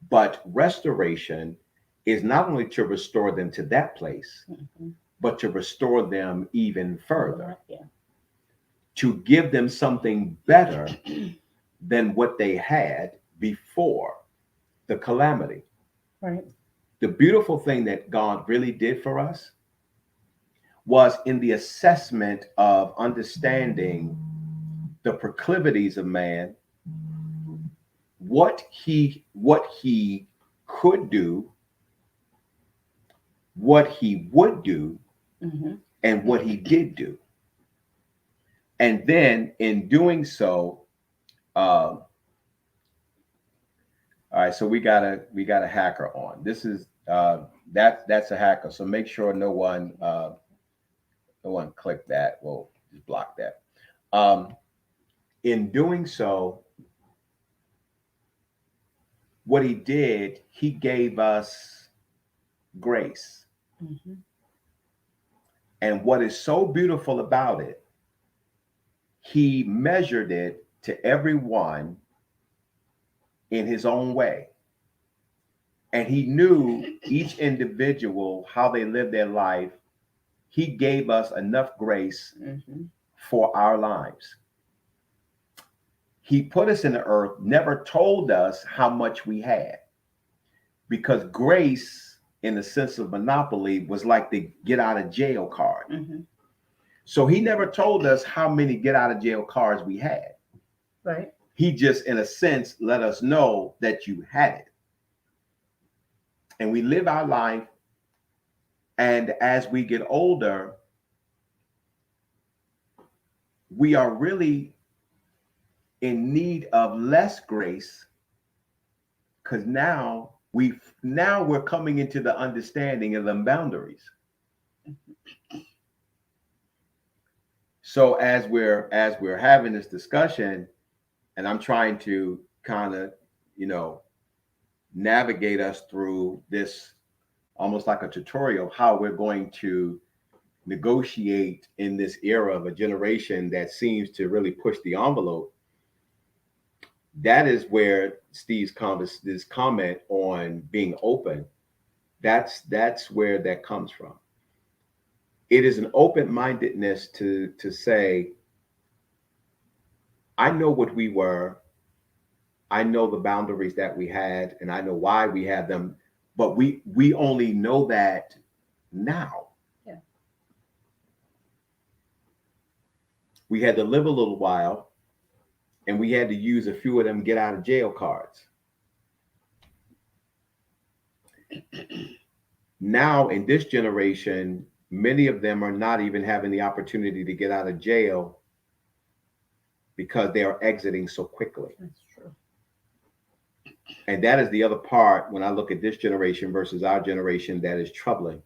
S4: But restoration is not only to restore them to that place,
S3: Mhm.
S4: but to restore them even further,
S3: Yeah.
S4: to give them something better than what they had before the calamity.
S3: Right.
S4: The beautiful thing that God really did for us was in the assessment of understanding the proclivities of man, what he could do, what he would do,
S3: Mhm.
S4: and what he did do. And then in doing so, all right, so we got a hacker on. This is that's a hacker. So make sure no one click that. We'll just block that. In doing so, what he did, he gave us grace.
S3: Mhm.
S4: And what is so beautiful about it, he measured it to everyone in his own way. And he knew each individual, how they lived their life. He gave us enough grace
S3: Mhm.
S4: for our lives. He put us in the earth, never told us how much we had, because grace, in the sense of monopoly, was like the get out of jail card.
S3: Mhm.
S4: So he never told us how many get out of jail cards we had.
S3: Right.
S4: He just, in a sense, let us know that you had it. And we live our life. And as we get older, we are really in need of less grace, because now we're coming into the understanding of them boundaries. So as we're having this discussion, and I'm trying to kind of, navigate us through this, almost like a tutorial, how we're going to negotiate in this era of a generation that seems to really push the envelope. That is where Steve's this comment on being open, that's where that comes from. It is an open-mindedness to say, I know what we were, I know the boundaries that we had, and I know why we had them, but we only know that now.
S3: Yeah.
S4: We had to live a little while, and we had to use a few of them get out of jail cards. Now in this generation, many of them are not even having the opportunity to get out of jail because they are exiting so quickly.
S3: That's true.
S4: And that is the other part when I look at this generation versus our generation that is troubling.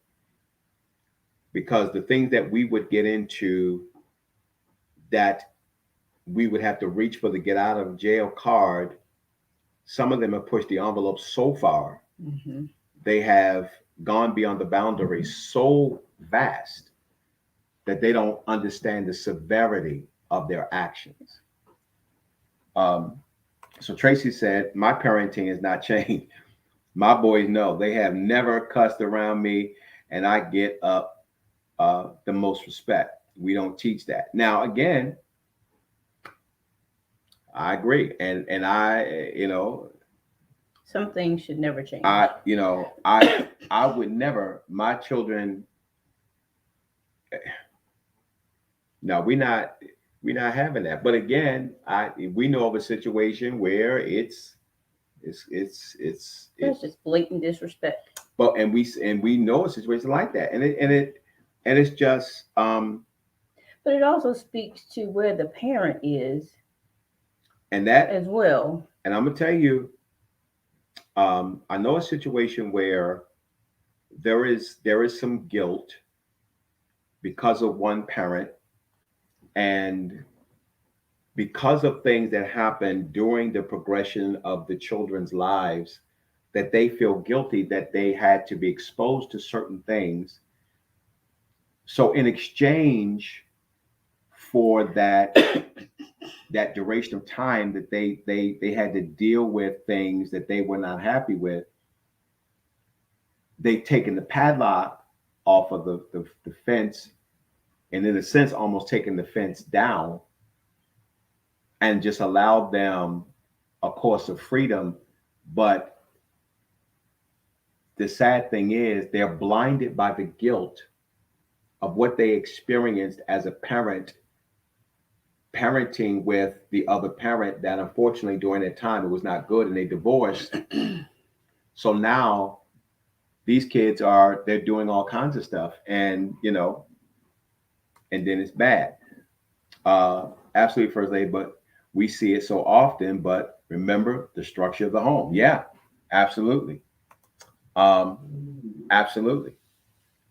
S4: Because the things that we would get into that we would have to reach for the get out of jail card, some of them have pushed the envelope so far.
S3: Mm-hmm.
S4: They have gone beyond the boundary so vast that they don't understand the severity of their actions. So Tracy said, my parenting has not changed. My boys know they have never cussed around me, and I get up the most respect. We don't teach that. Now, again, I agree. And I,
S3: some things should never change.
S4: I would never, my children, no, we're not having that. But again, we know of a situation where it's
S3: just blatant disrespect.
S4: But and we know a situation like that, and it's just
S3: but it also speaks to where the parent is,
S4: and that
S3: as well.
S4: And I'm gonna tell you, I know a situation where there is some guilt because of one parent, and because of things that happen during the progression of the children's lives, that they feel guilty that they had to be exposed to certain things. So in exchange for that that duration of time that they had to deal with things that they were not happy with, they've taken the padlock off of the fence, and in a sense almost taken the fence down, and just allowed them a course of freedom. But the sad thing is they're blinded by the guilt of what they experienced as a parent, parenting with the other parent that unfortunately during that time it was not good and they divorced. So now these kids they're doing all kinds of stuff, and and then it's bad. Absolutely, First Lady, but we see it so often. But remember the structure of the home. Yeah, absolutely. Absolutely.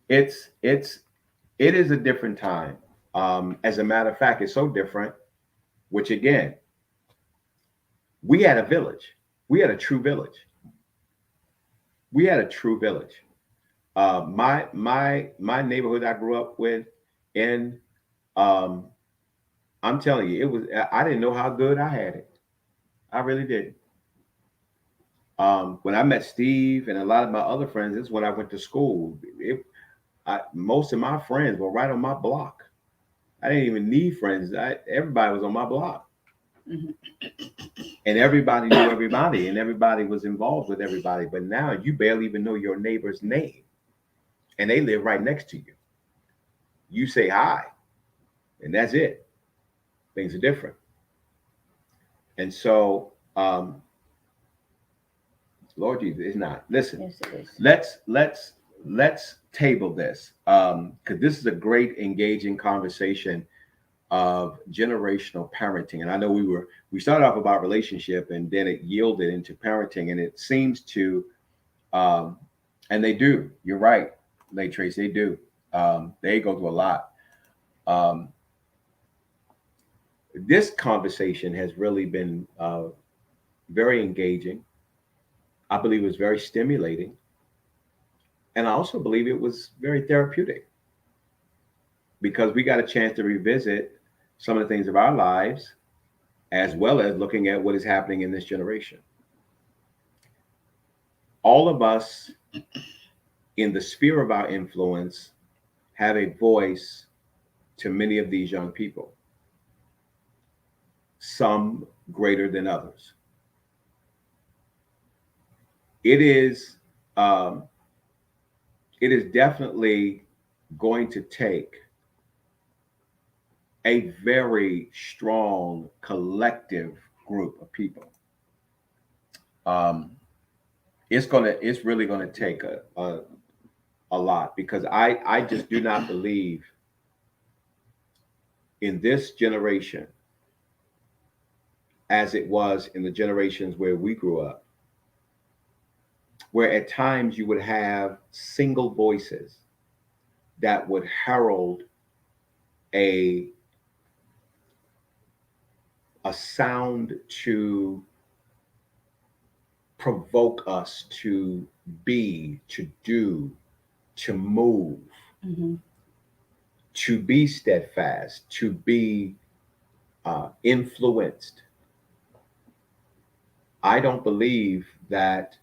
S4: It is a different time. As a matter of fact, it's so different, which again, we had a village. We had a true village. We had a true village. My neighborhood I grew up with in, I'm telling you, I didn't know how good I had it. I really did. When I met Steve and a lot of my other friends, this is when I went to school. Most of my friends were right on my block. I didn't even need friends. Everybody was on my block. Mm-hmm. And everybody knew everybody, and everybody was involved with everybody. But now you barely even know your neighbor's name, and they live right next to you. You say hi, and that's it. Things are different. And so, Lord Jesus, it's not. Listen,
S3: yes, it is.
S4: Let's table this, because this is a great engaging conversation of generational parenting. And I know we started off about relationship, and then it yielded into parenting, and it seems to, and they do. You're right, Lady Tracy, they do. They go through a lot. This conversation has really been very engaging. I believe it was very stimulating. And I also believe it was very therapeutic, because we got a chance to revisit some of the things of our lives, as well as looking at what is happening in this generation. All of us in the sphere of our influence have a voice to many of these young people, some greater than others. It is definitely going to take a very strong collective group of people. Um, it's really gonna take a lot, because I just do not believe in this generation as it was in the generations where we grew up, where at times you would have single voices that would herald a sound to provoke us to be, to do, to move,
S3: Mhm.
S4: to be steadfast, to be influenced. I don't believe that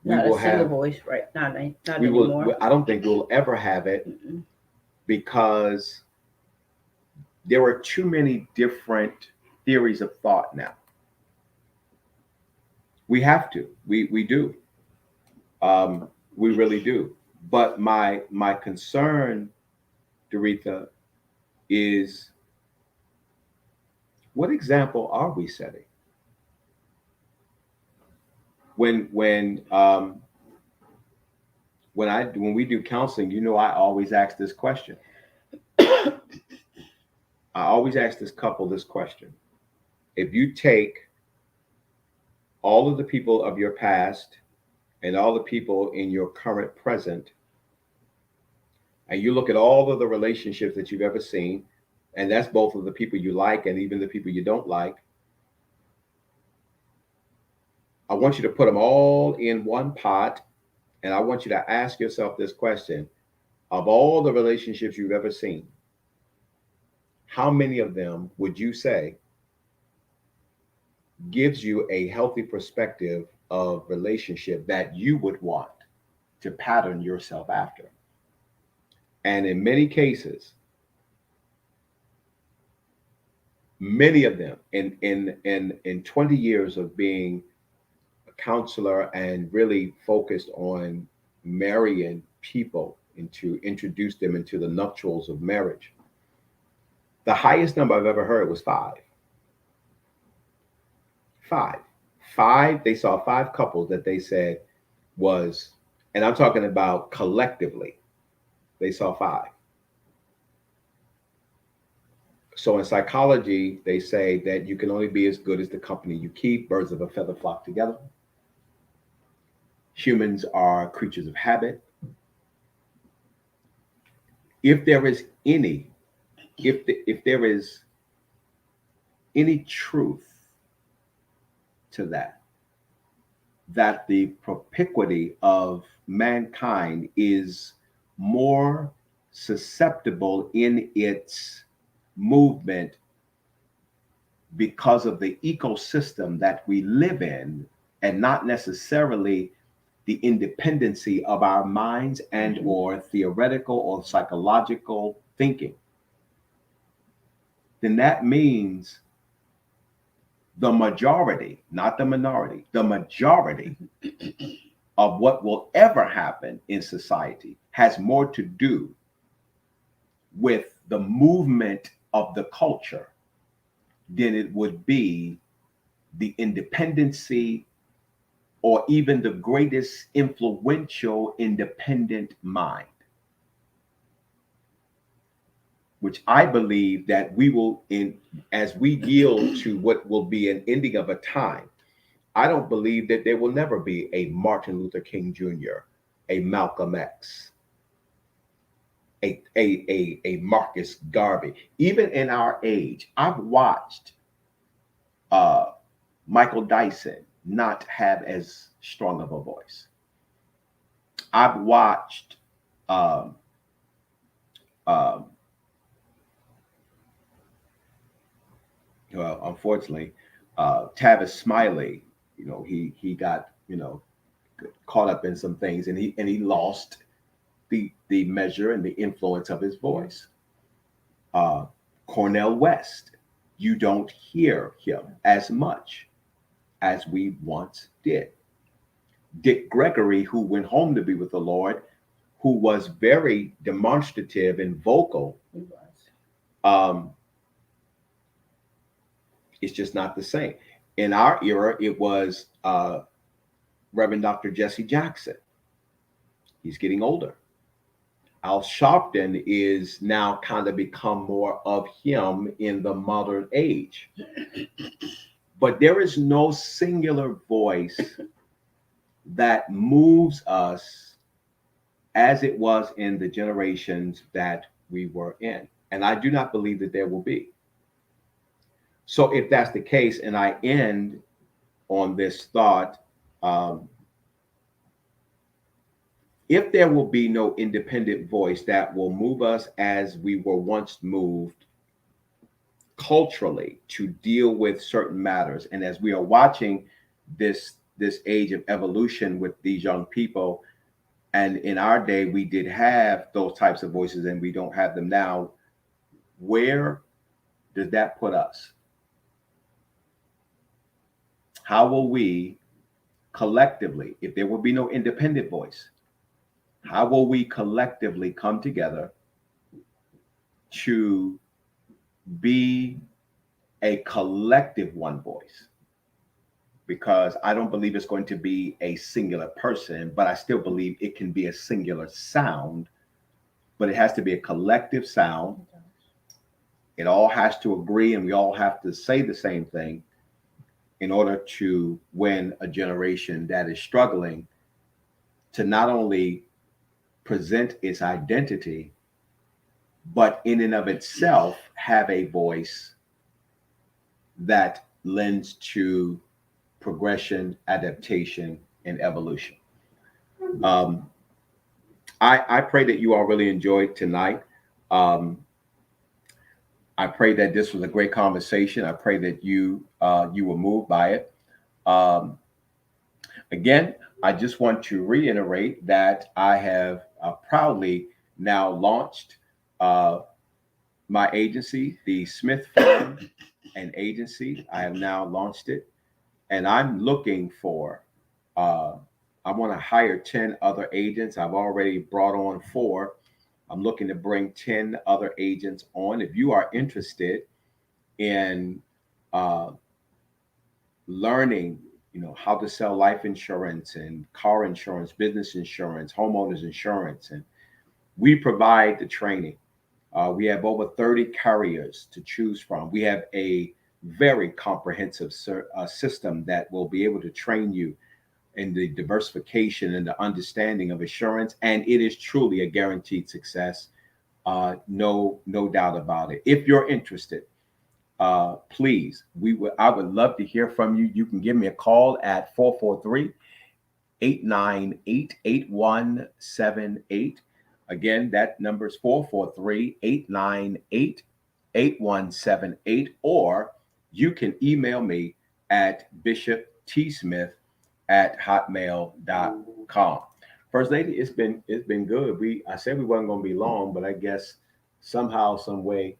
S4: we
S3: Not a
S4: will
S3: single
S4: have,
S3: voice, right? Not
S4: we will,
S3: anymore.
S4: I don't think we'll ever have it,
S3: Mm-mm.
S4: because there are too many different theories of thought now. We have to, we do, um, we really do. But my concern, Doretha, is what example are we setting? When when we do counseling, I always ask this question. I always ask this couple this question. If you take all of the people of your past and all the people in your current present, and you look at all of the relationships that you've ever seen, and that's both of the people you like and even the people you don't like, I want you to put them all in one pot, and I want you to ask yourself this question. Of all the relationships you've ever seen, how many of them would you say gives you a healthy perspective of relationship that you would want to pattern yourself after? And in many cases, many of them, in 20 years of being a counselor and really focused on marrying people and to introduce them into the nuptials of marriage, the highest number I've ever heard was five. Five. Five, they saw five couples that they said was, and I'm talking about collectively, they saw five. So in psychology, they say that you can only be as good as the company you keep. Birds of a feather flock together. Humans are creatures of habit. If there is any, if there is any truth to that, that the propinquity of mankind is more susceptible in its movement because of the ecosystem that we live in, and not necessarily the independency of our minds and or theoretical or psychological thinking, then that means the majority, not the minority, the majority of what will ever happen in society has more to do with the movement of the culture than it would be the independency or even the greatest influential independent mind, which I believe that we will, in as we yield to what will be an ending of a time. I don't believe that there will never be a Martin Luther King Jr., a Malcolm X, a Marcus Garvey. Even in our age, I've watched uh, Michael Dyson not have as strong of a voice. I've watched, um, um, well, unfortunately, Tavis Smiley. He got caught up in some things, and he lost the measure and the influence of his voice. Cornel West, you don't hear him as much as we once did. Dick Gregory, who went home to be with the Lord, who was very demonstrative and vocal, um, It's just not the same. In our era, it was Reverend Dr. Jesse Jackson. He's getting older. Al Sharpton is now kind of become more of him in the modern age. But there is no singular voice that moves us as it was in the generations that we were in. And I do not believe that there will be. So if that's the case, and I end on this thought, if there will be no independent voice that will move us as we were once moved culturally to deal with certain matters, and as we are watching this age of evolution with these young people, and in our day we did have those types of voices and we don't have them now, where does that put us? How will we collectively, if there will be no independent voice, how will we collectively come together to be a collective one voice? Because I don't believe it's going to be a singular person, but I still believe it can be a singular sound, but it has to be a collective sound. It all has to agree and we all have to say the same thing in order to win a generation that is struggling to not only present its identity, but in and of itself have a voice that lends to progression, adaptation, and evolution. I pray that you all really enjoyed tonight. I pray that this was a great conversation. I pray that you were moved by it. Again, I just want to reiterate that I have proudly now launched my agency, the Smith Firm and Agency. I have now launched it, and I'm looking for, I want to hire 10 other agents. I've already brought on 4. I'm looking to bring 10 other agents on. If you are interested in learning, how to sell life insurance and car insurance, business insurance, homeowners insurance, and we provide the training. We have over 30 carriers to choose from. We have a very comprehensive system that will be able to train you in the diversification and the understanding of insurance. And it is truly a guaranteed success. No doubt about it. If you're interested, please, I would love to hear from you. You can give me a call at 443-898-8178. Again, that number is 443-898-8178, or you can email me at bishoptsmith@hotmail.com. First Lady, it's been good. I said we wasn't going to be long, but I guess somehow, some way,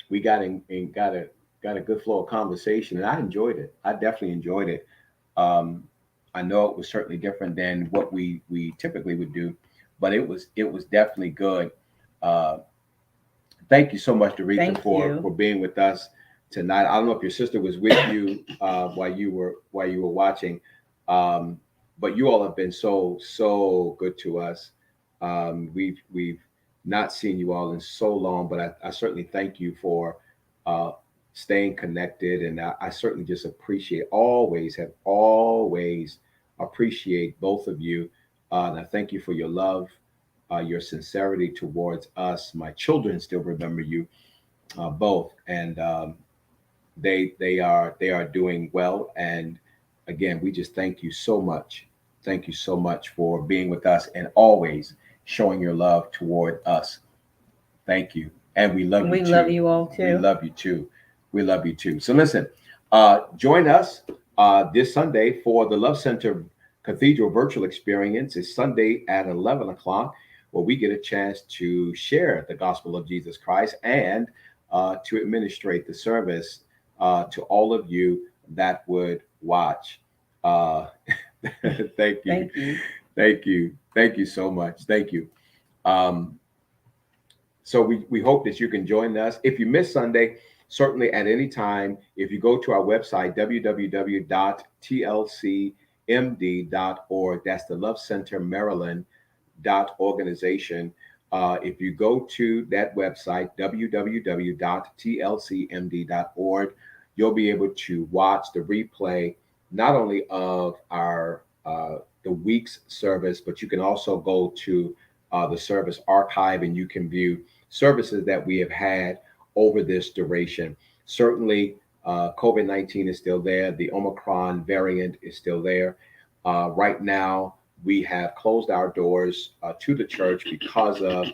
S4: we got a good flow of conversation, and I enjoyed it. I definitely enjoyed it. I know it was certainly different than what we typically would do, but it was definitely good. Thank you so much, Dorita, for being with us tonight. I don't know if your sister was with you while you were watching, but you all have been so good to us. We've not seen you all in so long, but I certainly thank you for staying connected, and I certainly just always appreciate both of you. And I thank you for your love, your sincerity towards us. My children still remember you both, and they are doing well. And again, we just thank you so much. Thank you so much for being with us and always showing your love toward us. Thank you, and we love you. We love you all too. We love you too. We love you too. So listen, join us this Sunday for the Love Center Cathedral virtual experience. It's Sunday at 11 o'clock, where we get a chance to share the gospel of Jesus Christ and to administrate the service to all of you that would watch. Thank you. Thank you so much. Thank you. So we hope that you can join us. If you missed Sunday, certainly at any time, if you go to our website, www.tlcmd.org, that's the Love Center Maryland organization. If you go to that website, www.tlcmd.org, you'll be able to watch the replay not only of our the week's service, but you can also go to the service archive and you can view services that we have had over this duration. Certainly, COVID-19 is still there. The Omicron variant is still there. Right now, we have closed our doors to the church because of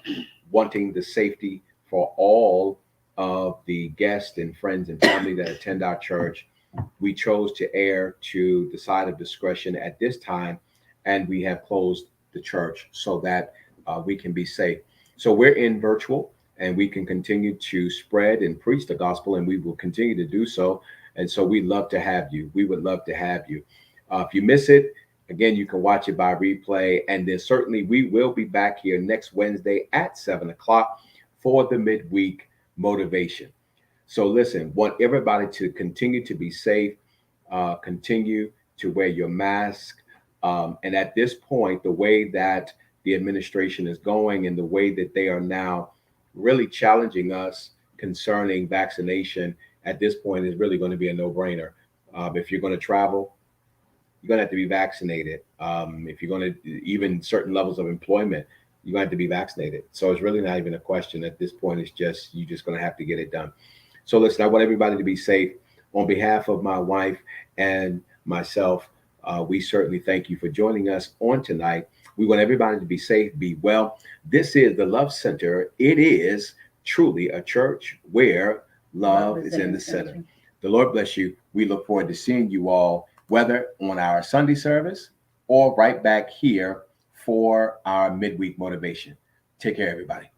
S4: wanting the safety for all of the guests and friends and family that attend our church. We chose to err to the side of discretion at this time, and we have closed the church so that we can be safe. So we're in virtual, and we can continue to spread and preach the gospel, and we will continue to do so. And so we'd love to have you. We would love to have you. If you miss it, again, you can watch it by replay. And then certainly we will be back here next Wednesday at 7 o'clock for the midweek motivation. So listen, want everybody to continue to be safe, continue to wear your mask. And at this point, the way that the administration is going and the way that they are now really challenging us concerning vaccination at this point is really going to be a no-brainer. If you're going to travel, you're going to have to be vaccinated. If you're going to, even certain levels of employment, you're going to have to be vaccinated. So it's really not even a question at this point. It's just, you're just going to have to get it done. So listen, I want everybody to be safe. On behalf of my wife and myself, we certainly thank you for joining us on tonight. We want everybody to be safe, be well. This is the Love Center. It is truly a church where love is in the center. The Lord bless you. We look forward to seeing you all, whether on our Sunday service or right back here for our midweek motivation. Take care, everybody.